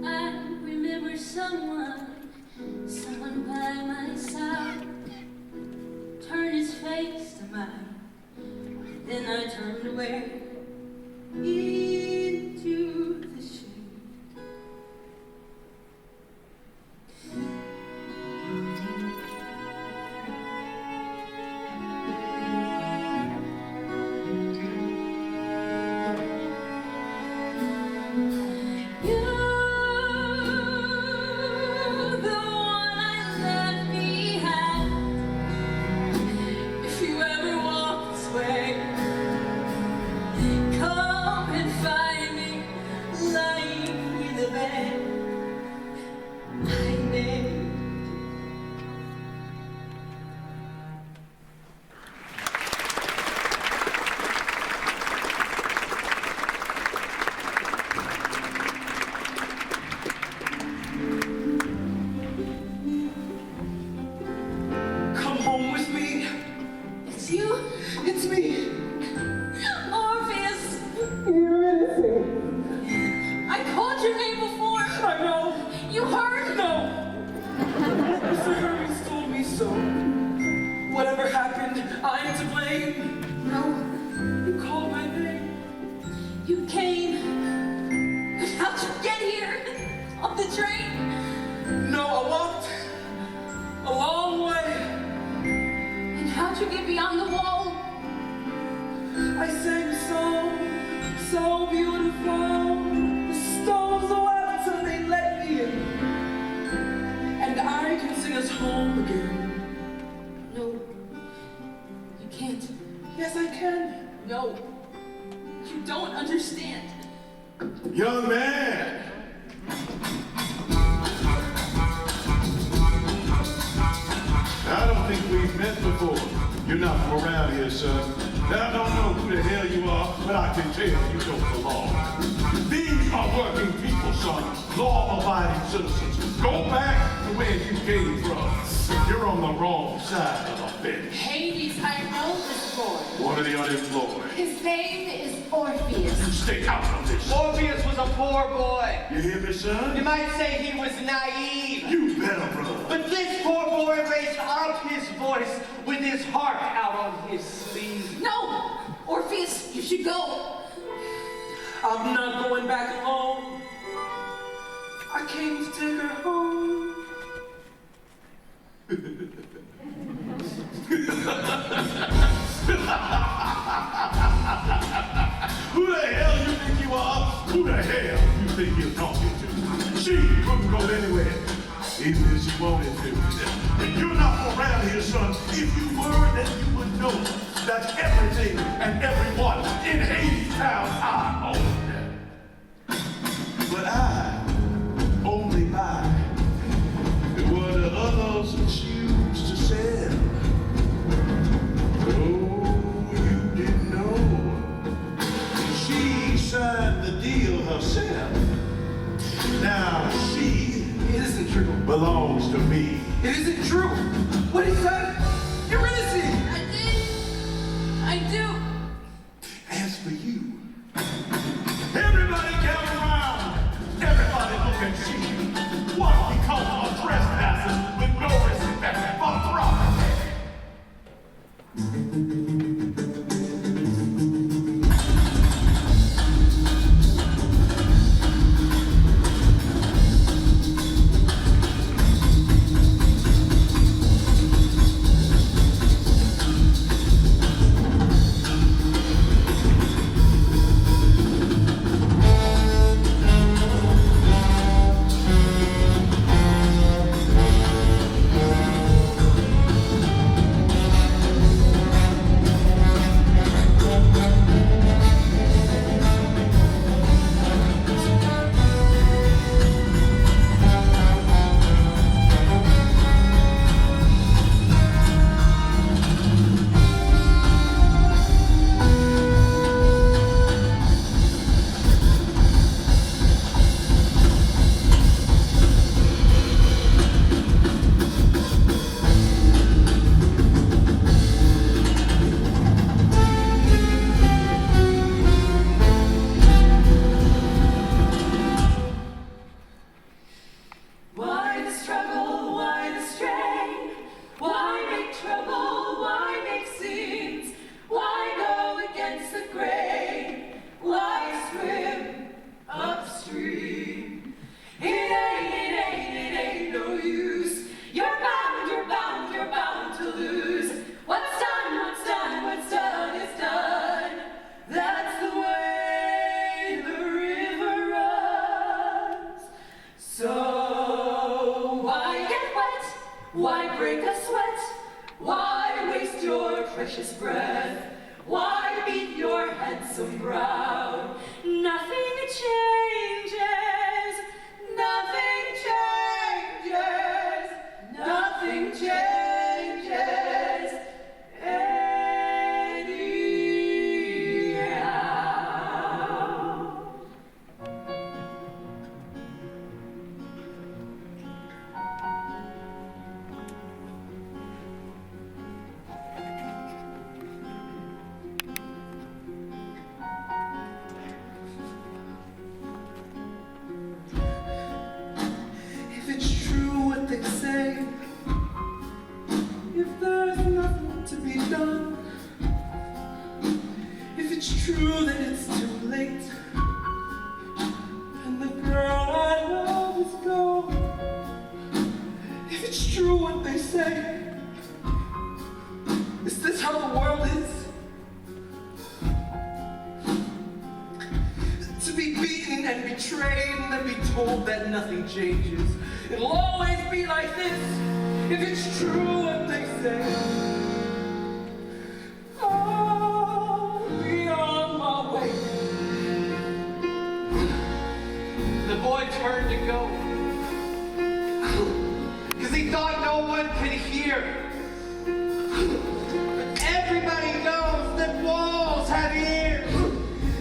I remember someone by my side. Turned his face to mine. Then I turned away into the shade. It's me. Orpheus! You're innocent. I called your name before. I know. You heard? No. Mr. Hermes told me so. Whatever happened, I am to blame. No. You called my name. You came. But how'd you get here? On the train? No, I walked a long way. And how'd you get beyond the wall? I sang a song, so beautiful. The stones wept and they let me in. And I can sing us home again. No. You can't. Yes, I can. No. You don't understand. Young man, I don't think we've met before. You're not from around here, son. Now, I don't know who the hell you are, but I can tell you don't belong. These are working people, son. Law-abiding citizens. Go back to where you came from. You're on the wrong side of the fence. Hades, I know this boy. One of the unemployed. His name is Orpheus. You stay out of this. Orpheus was a poor boy. You hear me, son? You might say he was naive. You better run. But this poor boy raised up his voice with his heart out on his sleeve. No! Orpheus, you should go. I'm not going back alone. I came to take her home. Who the hell you think you are? Who the hell you think you're talking to? She couldn't go anywhere, even if she wanted to. And you're not around here, son. If you were, then you would know that everything and everyone in Hadestown I own. But I only buy what the others choose to sell. Oh, you didn't know. She signed the deal herself. Now she It isn't true. belongs to me. It isn't true. What he said? You're innocent. I do. As for you, everybody gather around. Everybody look and see what becomes of trespassers with no respect for property. Why break a sweat? Why waste your precious breath? Why beat your handsome brow? Nothing changes, nothing changes, nothing changes anyhow. If it's true what they say, if there's nothing to be done, if it's true that it's too late, and the girl I love is gone, if it's true what they say, is this how the world is? To be beaten and betrayed and then be told that nothing changes. It'll always be like this if it's true what they say. I'll be on my way. The boy turned to go, 'cause he thought no one could hear. But everybody knows that walls have ears,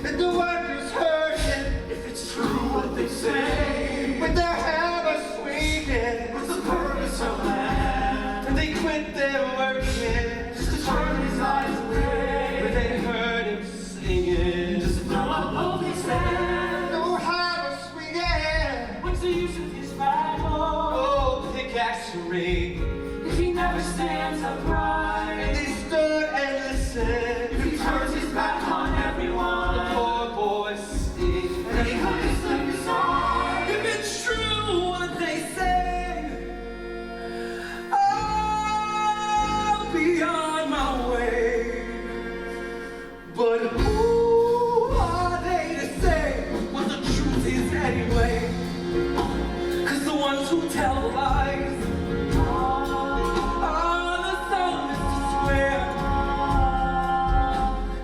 and the workers heard it. If it's true what they say, With their hammers swinging, what's the purpose of that? and they quit their working, Just to turn his eyes away. but they heard him singing. Just to throw up both his hands. No hammer swinging, What's the use of his battle oh pickaxe ring. if he never stands And upright? they stood and listened. If he turns his back on The everyone, poor boy sing. and he could have slipped aside. If it's true what they say, I'll be on my way. But who are they to say what the truth is anyway? 'Cause the ones who tell lies are the dumbest to swear,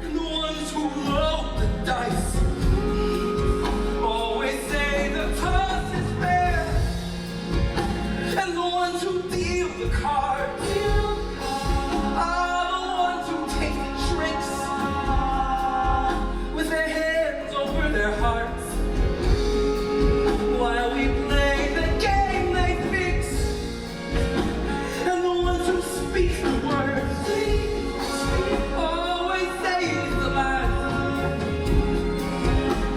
and the ones who load the dice always say the toss is fair, and the ones who deal the cards are the ones who take the tricks with their hands over their hearts, while we play the game they fix, and the ones who speak the words always say it's the last,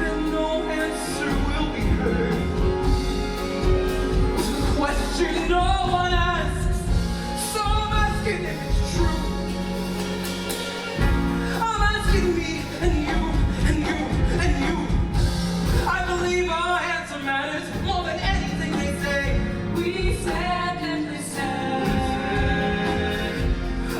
and no answer will be heard to the question no one asks. So I'm asking if it's true. I'm asking me and you and you and you. I believe our answer matters more than anything they say. We stand and listen.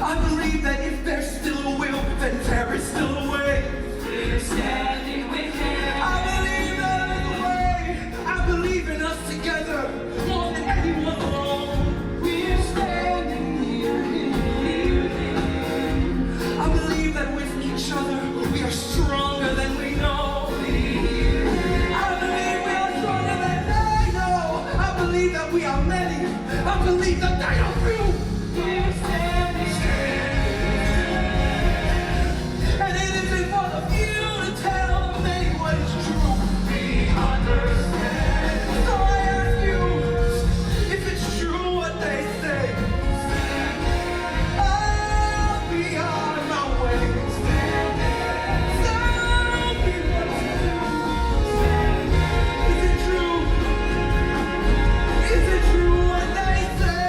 I believe that if there's still a will, then there is still a way. We're standing with him. I believe there is a way. I believe in us together more than anyone alone. We're standing near him. I believe that with each other we are stronger than we know. I believe we are stronger than they know. I believe that we are many. I believe that they are few. We're standing. And it isn't for the few to tell the many what is true. We understand. So I ask you, if it's true what they say, I'll be on my way. Tell me what to do. Is it true? Is it true what they say?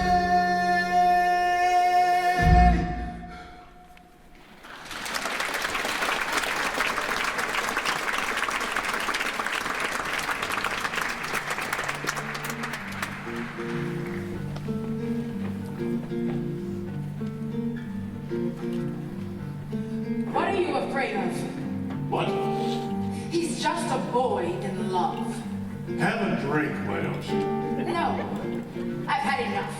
What are you afraid of? What? He's just a boy in love. Have a drink, why don't you? No, I've had enough.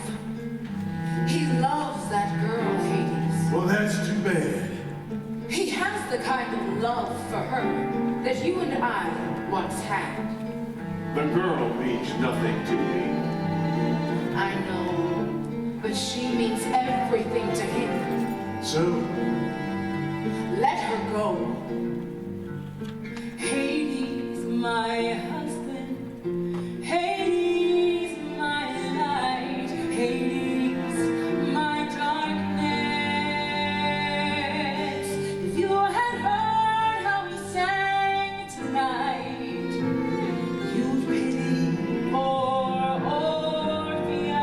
He loves that girl, Hades. Well, that's too bad. He has the kind of love for her that you and I once had. The girl means nothing to me. I know, but she means everything to him. So, Let her go. Hades, my husband. Hades, my light. Hades, my darkness. If you had heard how he sang tonight, you'd pity poor Orpheus.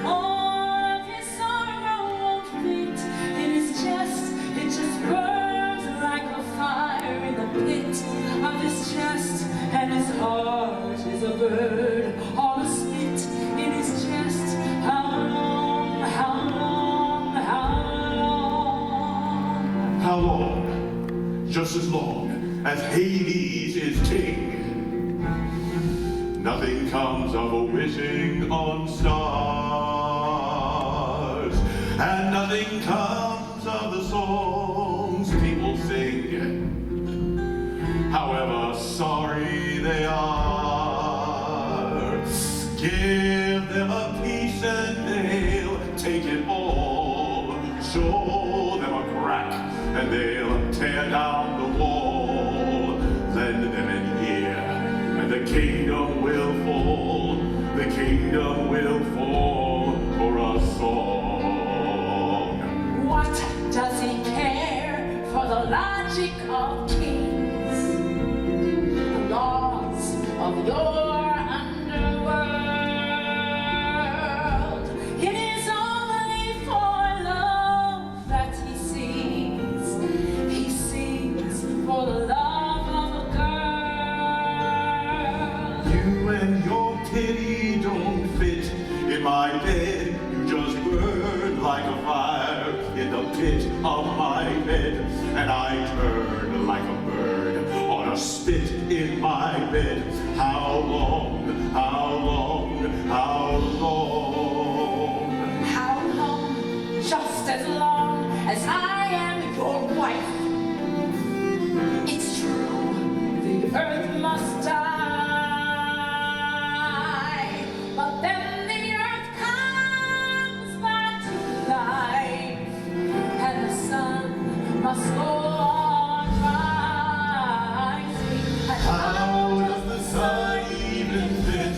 All of his sorrow won't fit in his chest. It just burns like a fire in the pit of his chest, and his heart is a bird on a spit in his chest. How long, how long, how long? how long? Just as long as Hades is king. Nothing comes of a wishing on stars, and nothing comes of the songs people sing, however sorry they are. Give them a piece and they'll take it all. Show them a crack and they'll tear down the wall. Lend them an ear and the kingdom will fall. The kingdom will fall for a song. What does he care for the logic of kings? The laws of your underworld. It is only for love that he sings. He sings for the love of a girl. You and your pity don't fit in my bed. You just burn like a fire in the pit of my bed. And I turn like a bird on a spit in my bed. How long, how long, how long? How long? Just as long as I am your wife. It's true, the earth must die, but then the earth comes back to life, and the sun must go on rising. And How does the sun even fit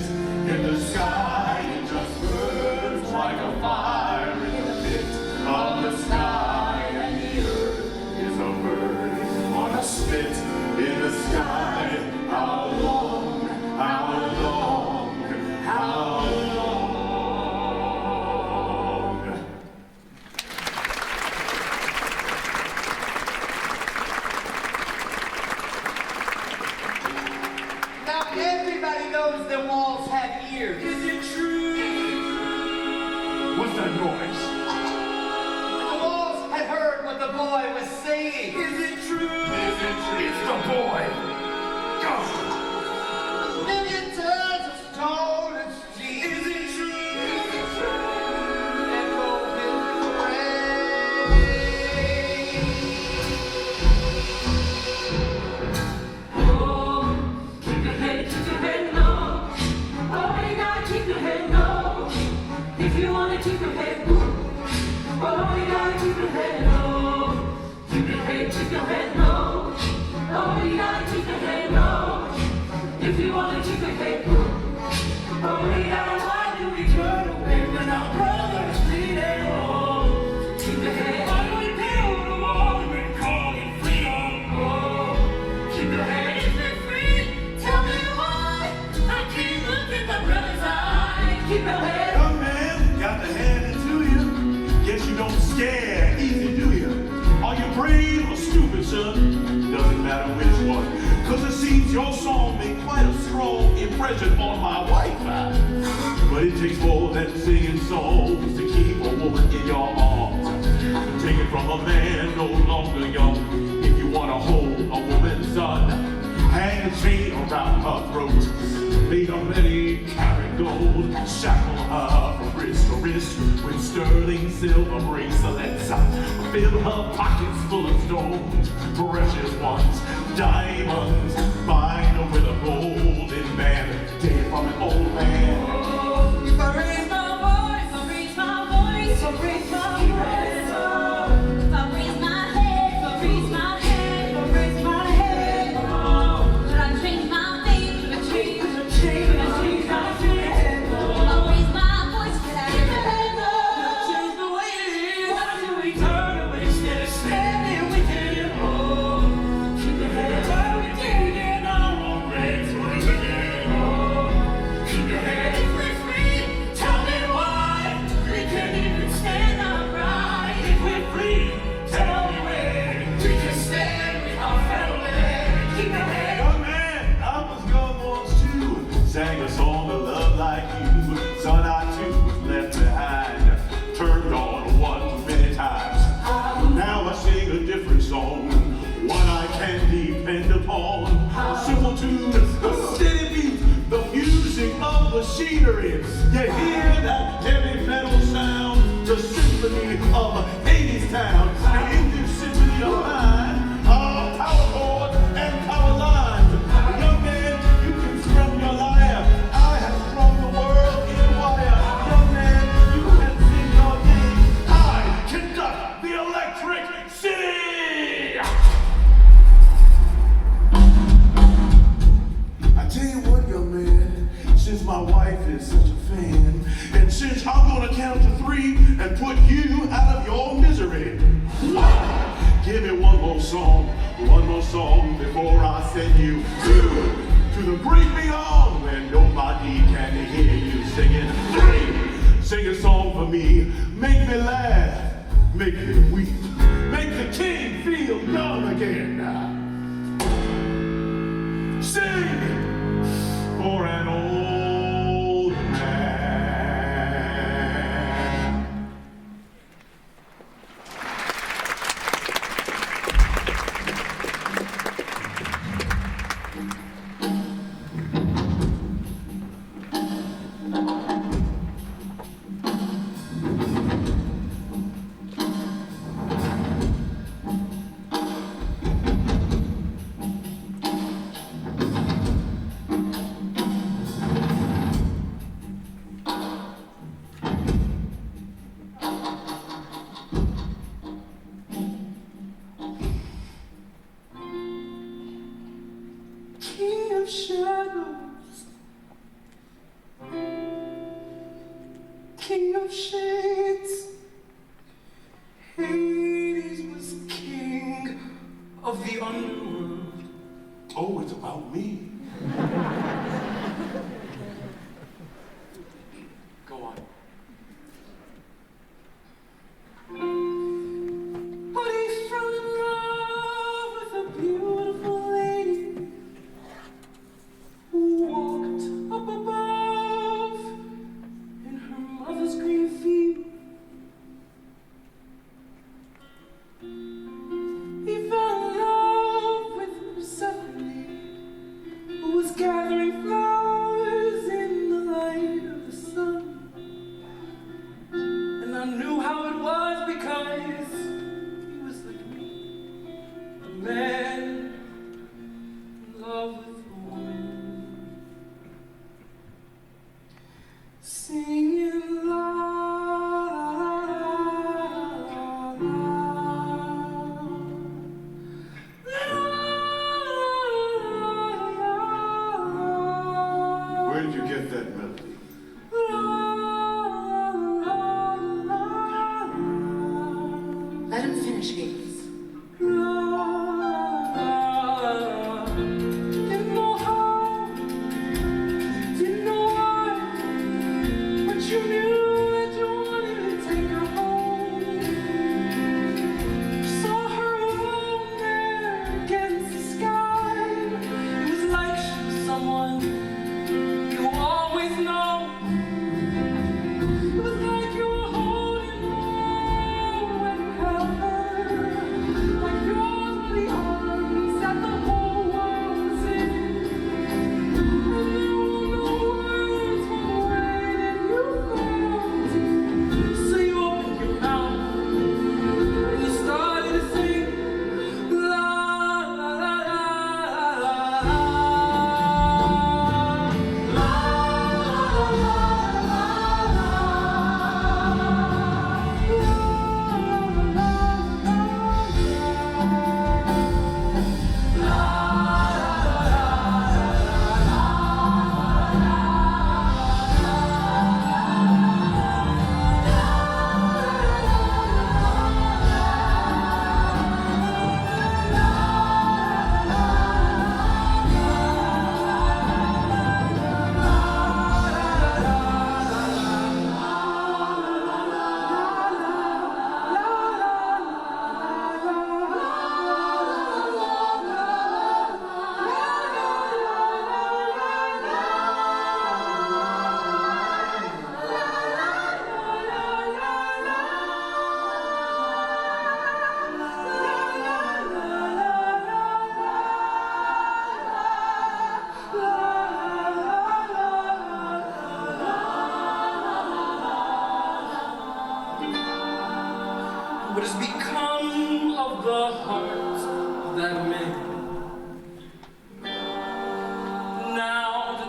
in the sky? It just burns like a fire in the pit of the sky. And the earth is a bird on a spit in the sky. How long, how long, how long? Now everybody knows the walls have ears. Is it true? What's that noise? The walls had heard what the boy was saying. Is it true? Is it true? It's the boy. Go. Million tons of stone and steel. Is it true? Is it Echo in the rain. oh, keep your head low. Oh, you gotta keep your head low. If you wanna keep your head low. Oh, you gotta keep your head low. Keep your head low. Oh, you gotta keep your head low. If you wanna keep your head low. Oh, you gotta, why do we turn away when our brothers bleeding? Oh, keep your head. Why do we build a wall and we call it freedom? Oh, keep your head. If you're free, tell me why. I can't look in my brother's eye. Keep your head. Young man, got to hand it to you. Guess you don't scare easy, do you? Are you brave or stupid, son? Doesn't matter which one. Cause it seems your song made quite a strong impression on my wife. But it takes more than singing songs to keep a woman in your arms. Take it from a man no longer young. If you wanna hold a woman's son, hang a chain around her throat. Made of many carrying of gold shackle her from wrist to wrist with sterling silver bracelets. Fill her pockets full of stones, precious ones, diamonds. Bind her with a golden band, take it from an old man. If I raise my voice, I raise my voice, I raise my voice. If I raise my head, if I raise my head, if I raise my head. Should I change my faith, should I change my faith? If I raise my voice, should I change the way it is? Why do we turn away instead of standing with him? Oh, keep your head up, we did it all wrong ways once again. Oh, keep your head if we're free. Tell me why we can't even stand upright. If we're free, tell me where we can stand with our family. Keep your head up. Young man, I was young once too. Sang a song of love like you. Son, I too was left behind. Turned on one too many times. Now I sing a different song. One I can depend upon. A simple tune, a steady beat, the music of machinery. You hear that heavy metal sound, the symphony of Hadestown. And in this symphony of mine, are power chords and power lines. Young man, you can strum your lyre. I have strung the world in wire. Young man, you can sing your name. I conduct the electric city. I tell you what, young man, since my wife is such a fan, and since I'm gonna count to 3 and put you out of your misery, give me one more song before I send you to the great beyond where nobody can hear you singing. 3, sing a song for me, make me laugh, make me weep, make the king feel young again. Sing for an old man. King of shadows, King of shades. Hades was king of the underworld. Oh, it's about me. Go on. But he fell in love with a beautiful lady who walked up above in her mother's green field. He fell in love with Persephone, who was gathering flowers in the light of the sun. And I knew how it was because he was like me, a man in love with a woman, singing la la la la. Where did you get that melody? Let him finish, Hades. Didn't know how, didn't know why, but you knew that you wanted to take her home. Saw her alone there against the sky. It was like she was someone you always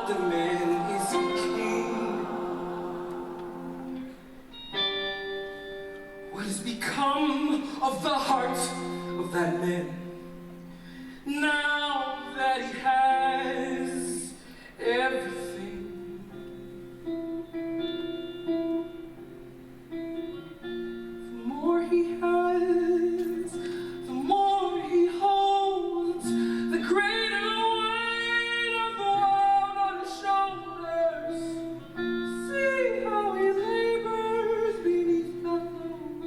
the man is king. What has become of the heart of that man? Now that he has everything, the more he has, the more he holds, the greater the weight of the world on his shoulders. See how he labors beneath that load,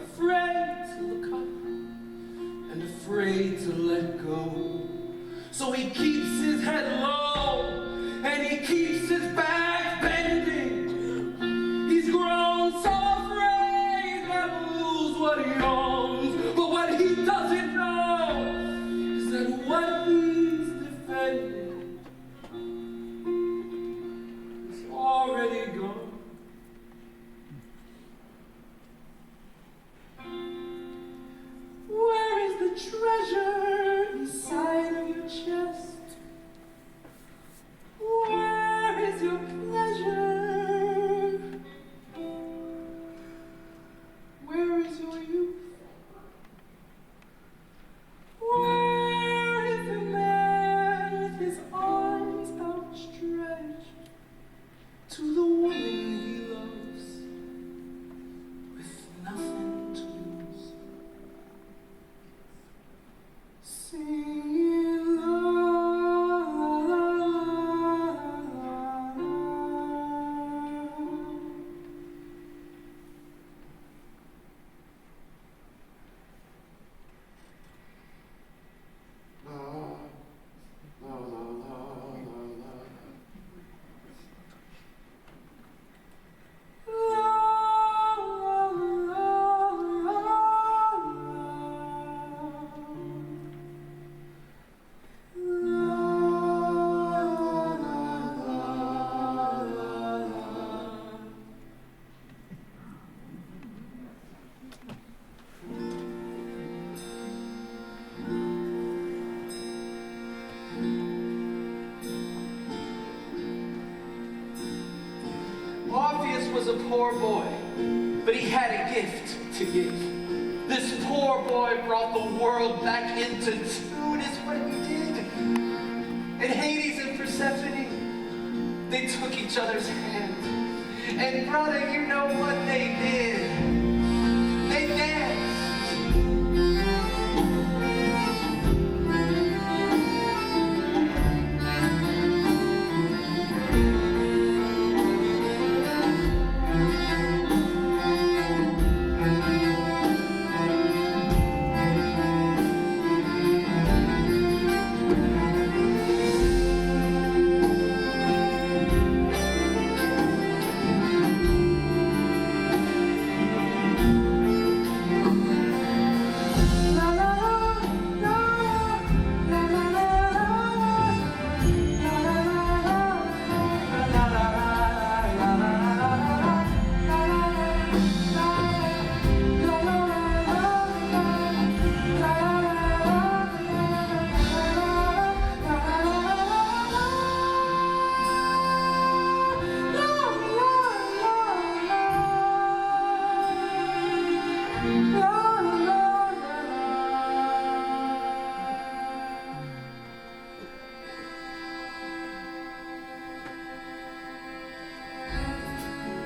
afraid to look up and afraid to let go. So he keeps his head low and he keeps his back bending. He's grown so afraid that he'll lose what he owns. But what he doesn't know is that what he's defending is already gone. Where is the treasure inside of your chest? Where is your pleasure? Where is your youth? Where is the man with his arms outstretched to the woman he loves with nothing to lose? Singing la la la la. Orpheus was a poor boy, but he had a gift to give. This poor boy brought the world back into tune, is what he did. And Hades and Persephone, they took each other's hand. And brother, you know what they did? They danced.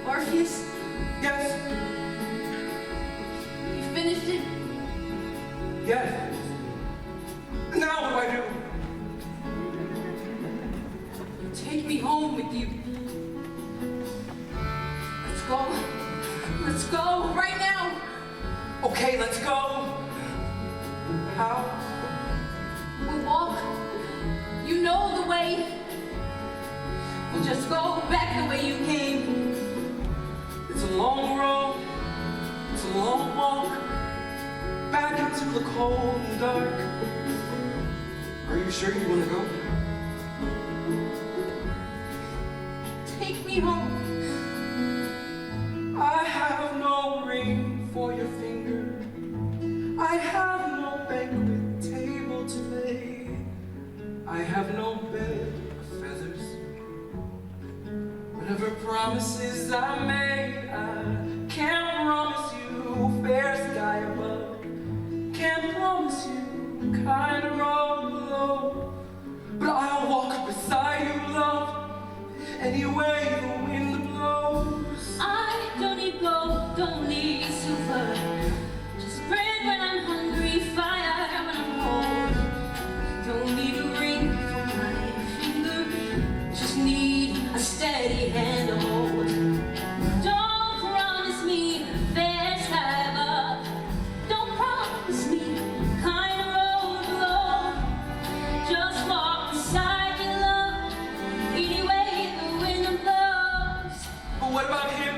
Orpheus, Yes, you finished it? yes. Now what do I do? Take me home with you. Let's go. Let's go right now. Okay, let's go. How? We'll walk. You know the way. We'll just go back the way you came. It's a long road. It's a long walk. Back into the cold and dark. Are you sure you want to go? Take me home. I have no ring for your finger. I have no banquet table to lay. I have no bed of feathers. Whatever promises I made, I can't promise you fair sky above. Can't promise you kind of road below. But I'll walk beside you, love, any way the wind blows. I don't need gold, don't need silver. Just bread when I'm hungry, fire when I'm cold. Don't need a ring for my finger, just need a steady hand to hold. Don't promise me fair sky above. Don't promise me kind of road below. Just walk beside me, love, any way the wind blows. But what about him?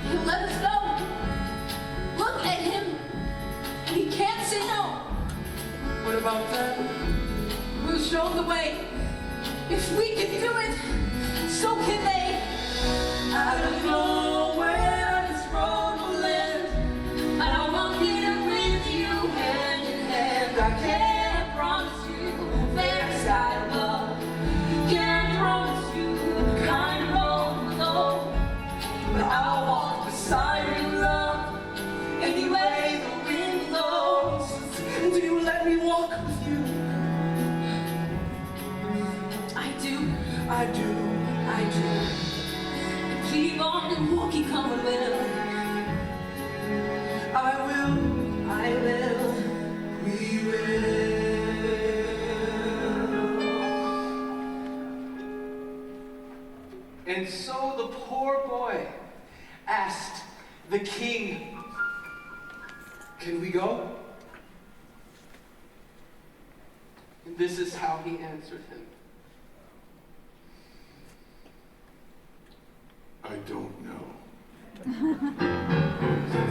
He'll let us go. Look at him. He can't say no. What about that? We'll show the way. If we can do it, so can they. I don't know where this road will end, But I want you to with you hand in hand. I can't promise you fair sky above. Can't promise you kind of road below. but I'll walk beside you, love, any way the wind blows. Do you let me walk with you? I do. I do, I do. Keep on and walking, come with me. I will, we will. And so the poor boy asked the king, "Can we go?" And this is how he answered him. I don't know.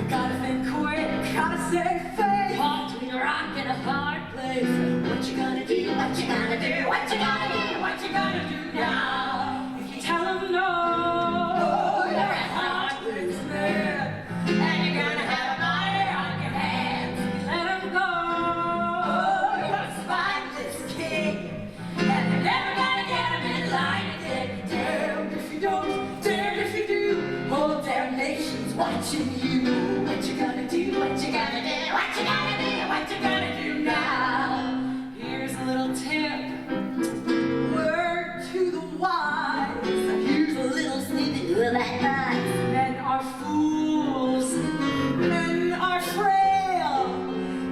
Gotta think quick, gotta say faith. Caught between a rock and a hard place. What you gonna do? What you gonna do? What you gonna do? What you gonna do now? If you tell them no, you're a heartless man, and you're gonna have a murder on your hands. Let them go. You're gonna survive this king, and they're never gonna get him in line again. Damned if you don't, damned if you do. Whole damn nation's watching you. What you gonna do? What you gonna do? What you gonna do? What you gonna do now? Here's a little tip. Word to the wise. Here's a little snippet of that nice. Men are fools. Men are frail.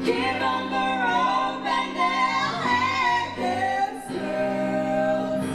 Give them the rope and they'll hang themselves.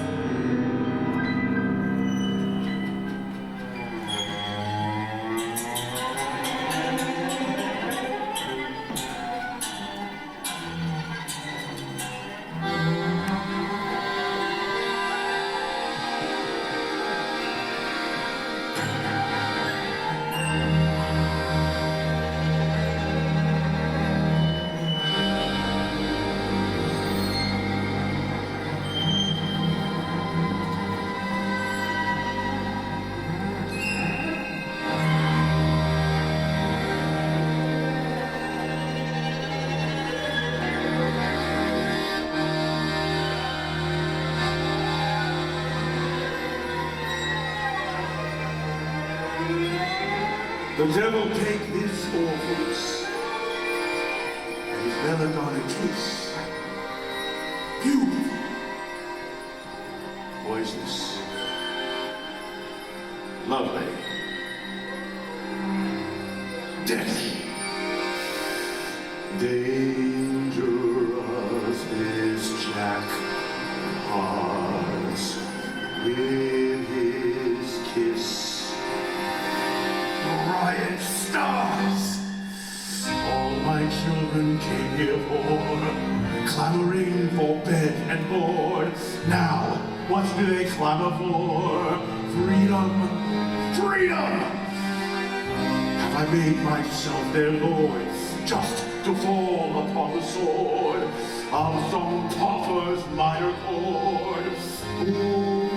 The devil take this orphaness, and he's never gonna kiss. Beautiful, poisonous, lovely, deadly, dangerous is Jack Hearts with his kiss. Riot stars. All my children came here for, clamoring for bed and board. Now, what do they clamor for? Freedom, freedom! Have I made myself their lord, just to fall upon the sword of some pauper's minor chord? Who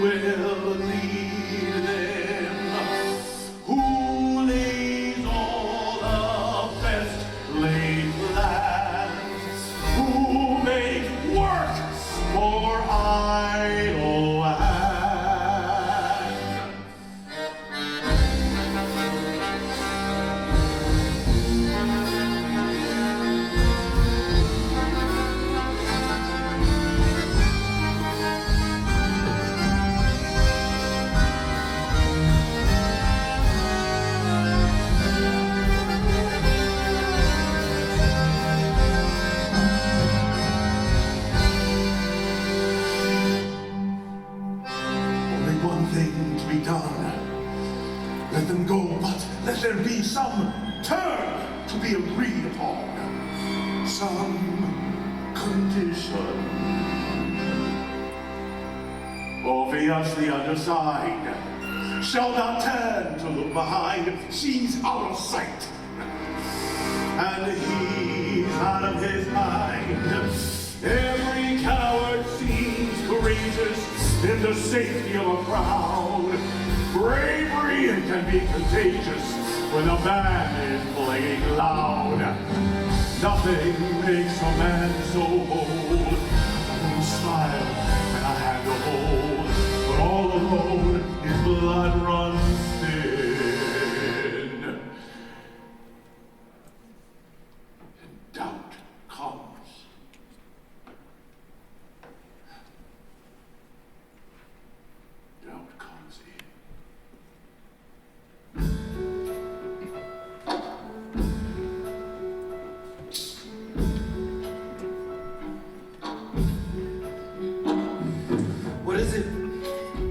will lead them? Who lays all the best laid plans? Who make work for idle them go, but let there be some term to be agreed upon, some condition. Orpheus the undersigned shall not turn to look behind. She's out of sight, and he's out of his mind. Every coward seems courageous in the safety of a crowd. Bravery can be contagious when a band is playing loud. Nothing makes a man so bold, a smile and a hand to hold, but all alone his blood runs thin. And doubt comes. Doubt comes in. What is it?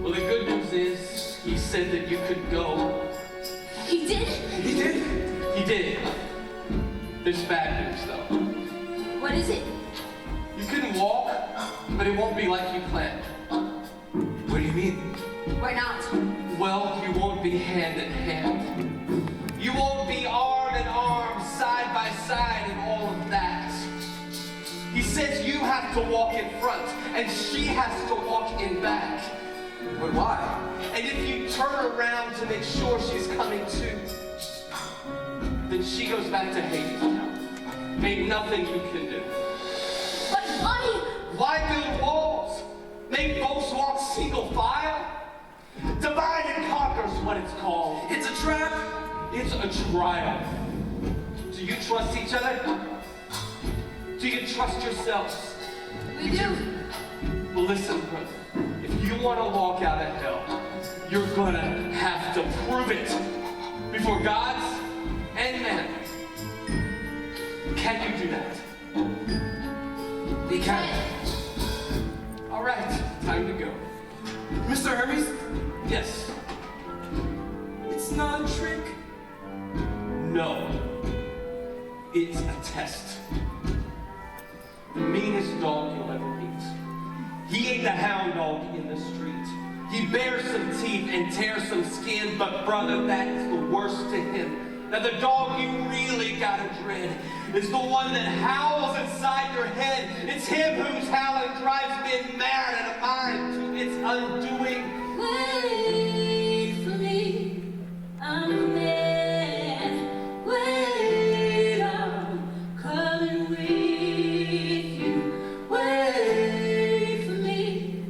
Well, the good news is he said that you could go. He did? He did? He did. There's bad news, though. What is it? You can walk, but it won't be like you planned. What do you mean? We're not. Well, you won't be hand in hand. You won't be arm in arm, side by side, and all of that. He says you have to walk in front, and she has to walk in back. But why? And if you turn around to make sure she's coming too, then she goes back to Hadestown. Ain't nothing you can do. But why? Why build walls? Make folks walk single file? Divide and conquer's what it's called. It's a trap. It's a trial. Do you trust each other? Do you trust yourselves? We do. Well, listen, brother. If you want to walk out of hell, you're gonna have to prove it before gods and men. Can you do that? We can. All right, time to go. Mr. Hermes, Yes. it's not a trick. No. It's a test. The meanest dog you'll ever meet. He ain't the hound dog in the street. He bares some teeth and tears some skin, but brother, that's the worst to him. Now the dog you really gotta dread is the one that howls inside your head. It's him whose howling drives men mad and a mind to its undoing. Wait for me. I'm there. Wait, I'm coming with you. Wait for me.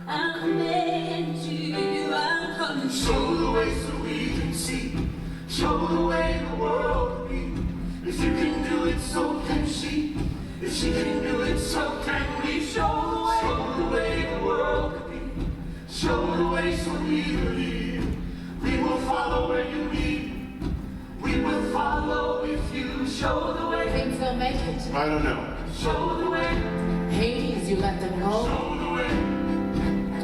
I'm coming to you. I'm coming to Show the way so we can see. Show the way the world can be. If you can do it, so can she. If she can do it, so can we. Show the way the world can be. Show the way so we believe. We will follow where you lead. We will follow if you show the way. Think they'll make it? I don't know. Show the way. Hades, you let them go? Show the way.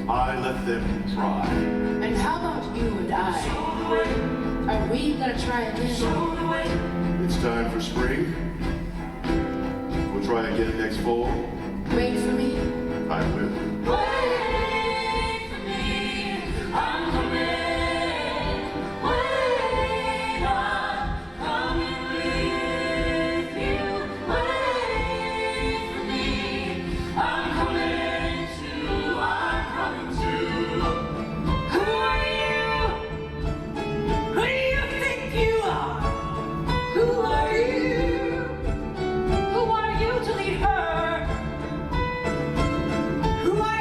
I let them try. And how about you and I? Show the way. Are we gonna try again? Show the way. It's time for spring. We'll try again next fall. Wait for me. I will. Wait for me. I'm coming. Wait, I'm coming with you. Wait for me. I'm coming too. I'm coming too. Who are you? Who do you think you are? Who are you? Who are you to lead her? Who are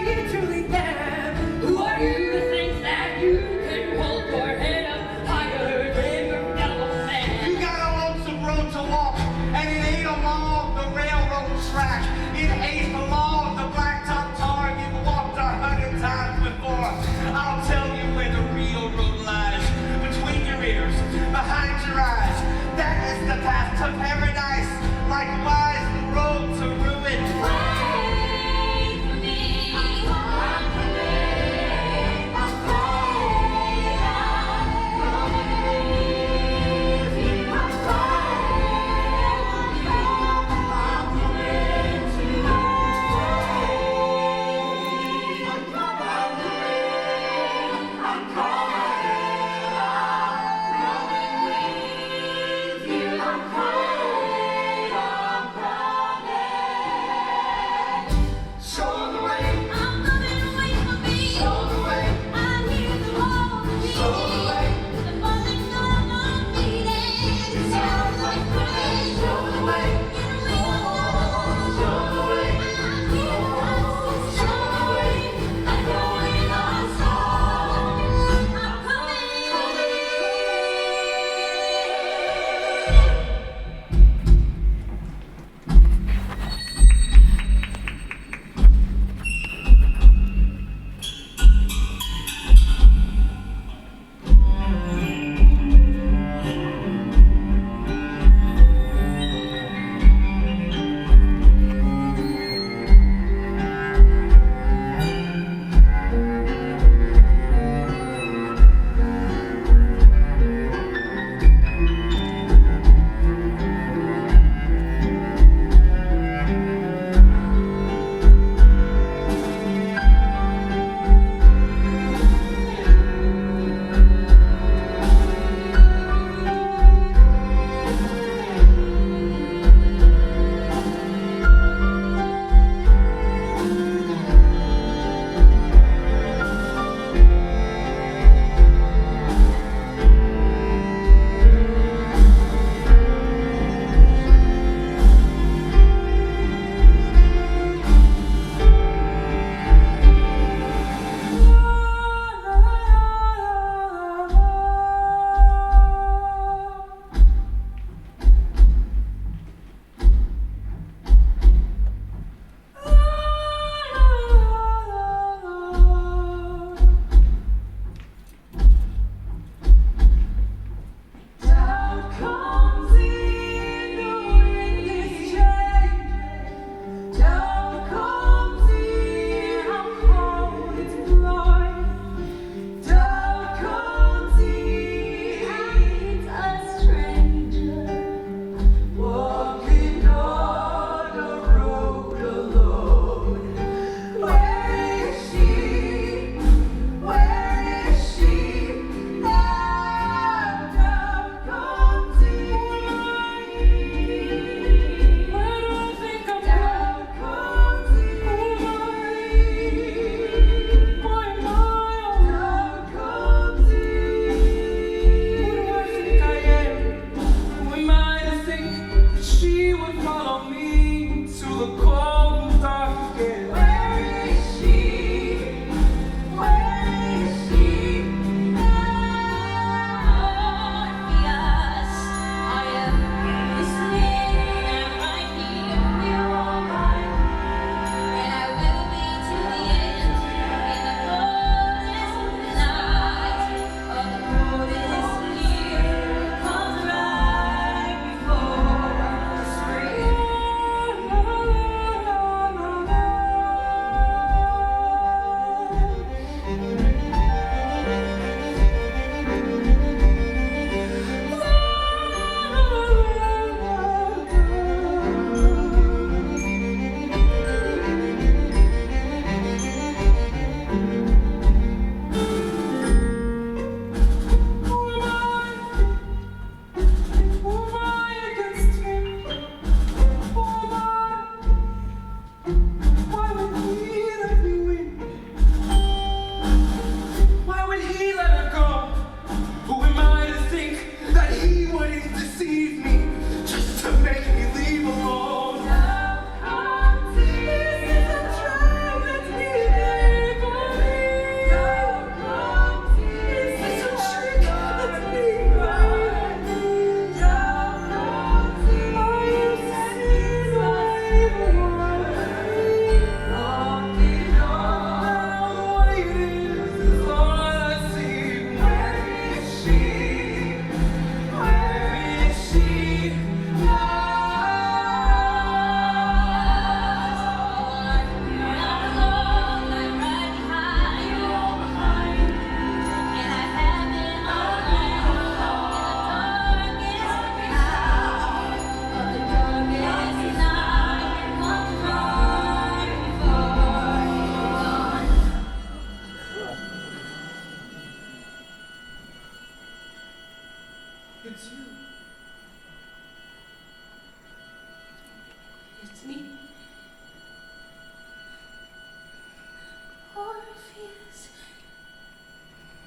Please.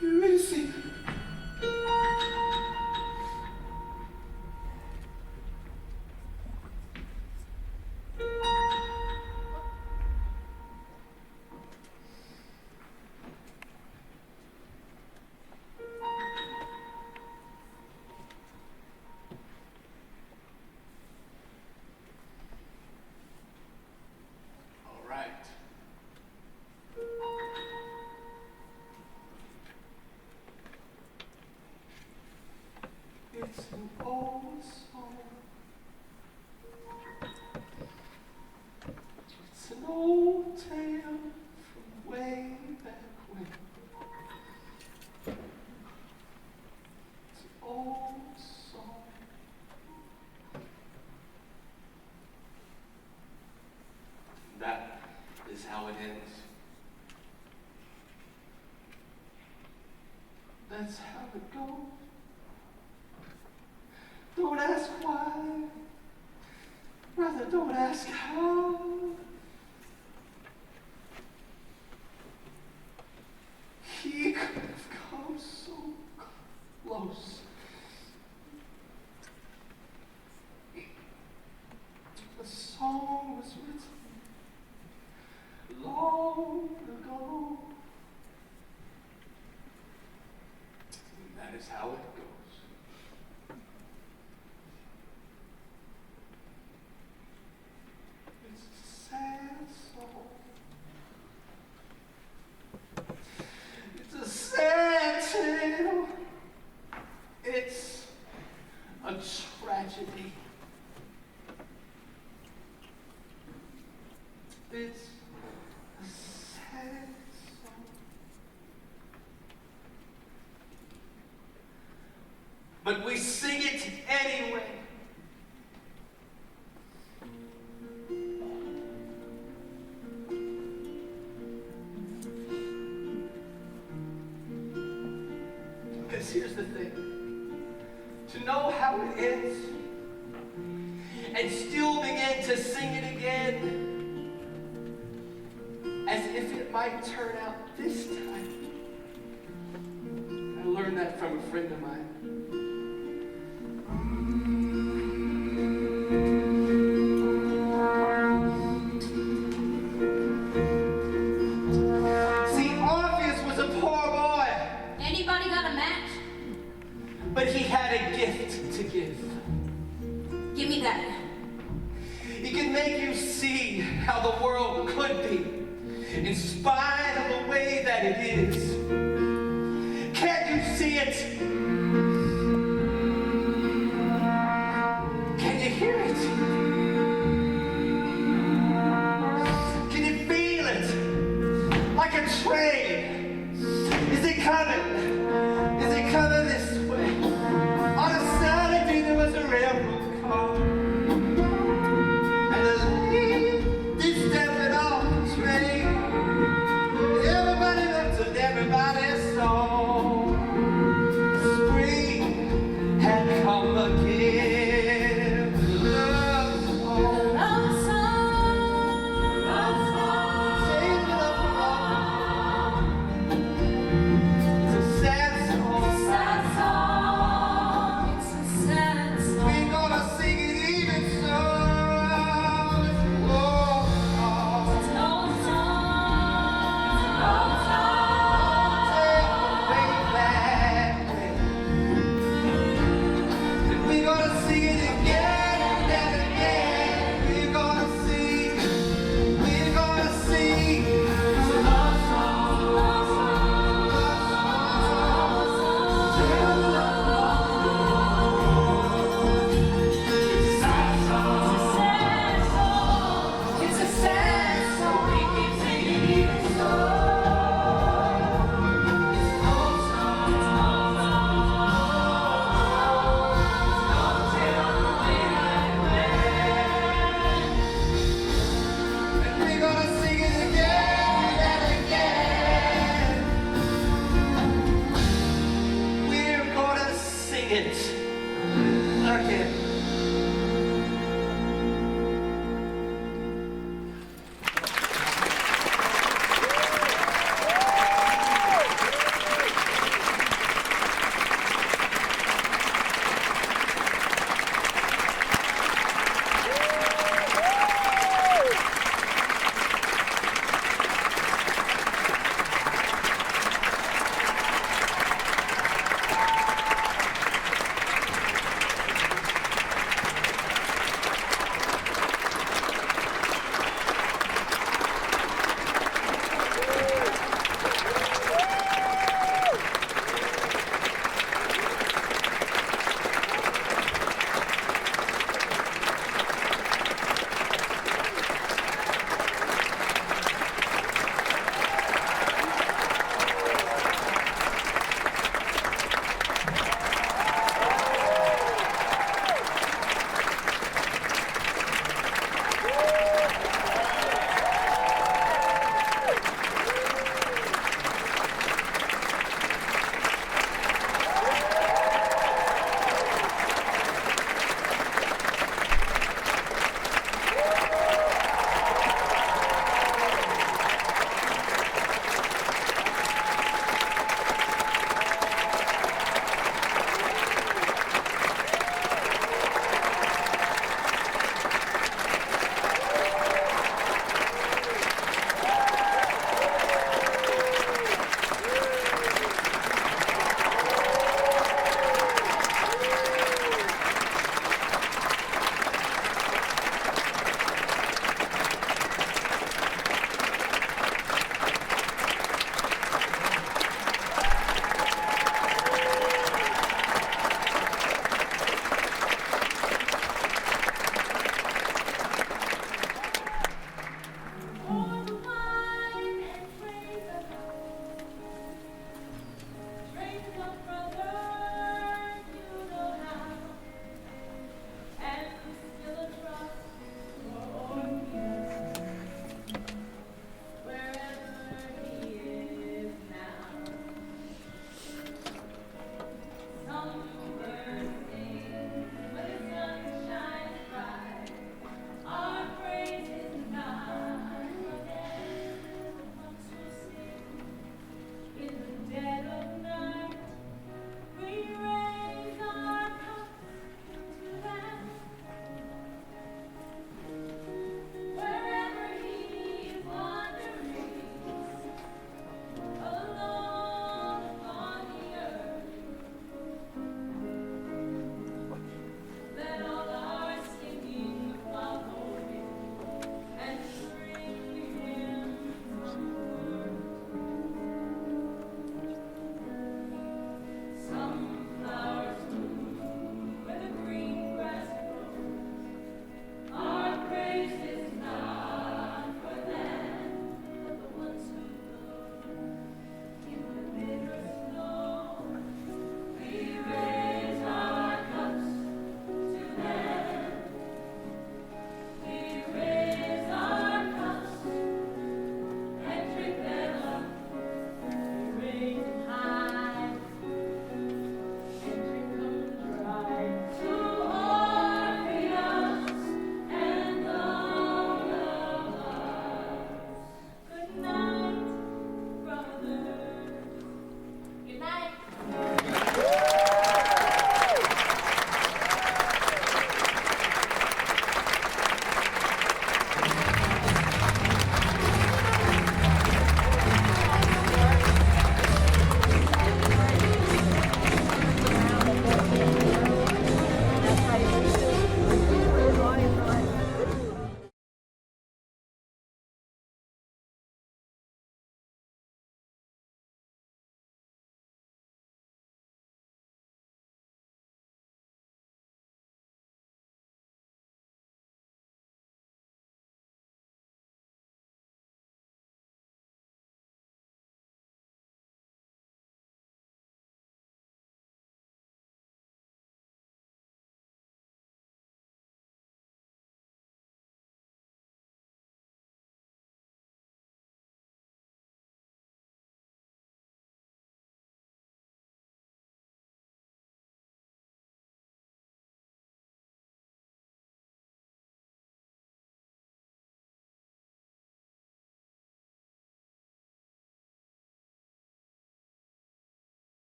You ready to see? All right. It's an old song. It's an old tale from way back when. It's an old song. That is how it ends. That's how it goes. Don't ask why, rather don't ask how. He could have come so close. The song was written long ago. And that is how it goes. It's a sad song. It's a sad tale. It's a tragedy. It's a sad song. But we sing it anyway. Because here's the thing. To know how it ends and still begin to sing it again as if it might turn out this time. I learned that from a friend of mine. See, Orpheus was a poor boy, Anybody got a match? but he had a gift to give. Give me that. It can make you see how the world could be, in spite of the way that it is. Can't you see it? Can you hear it? Can you feel it? Like a train. Is it coming?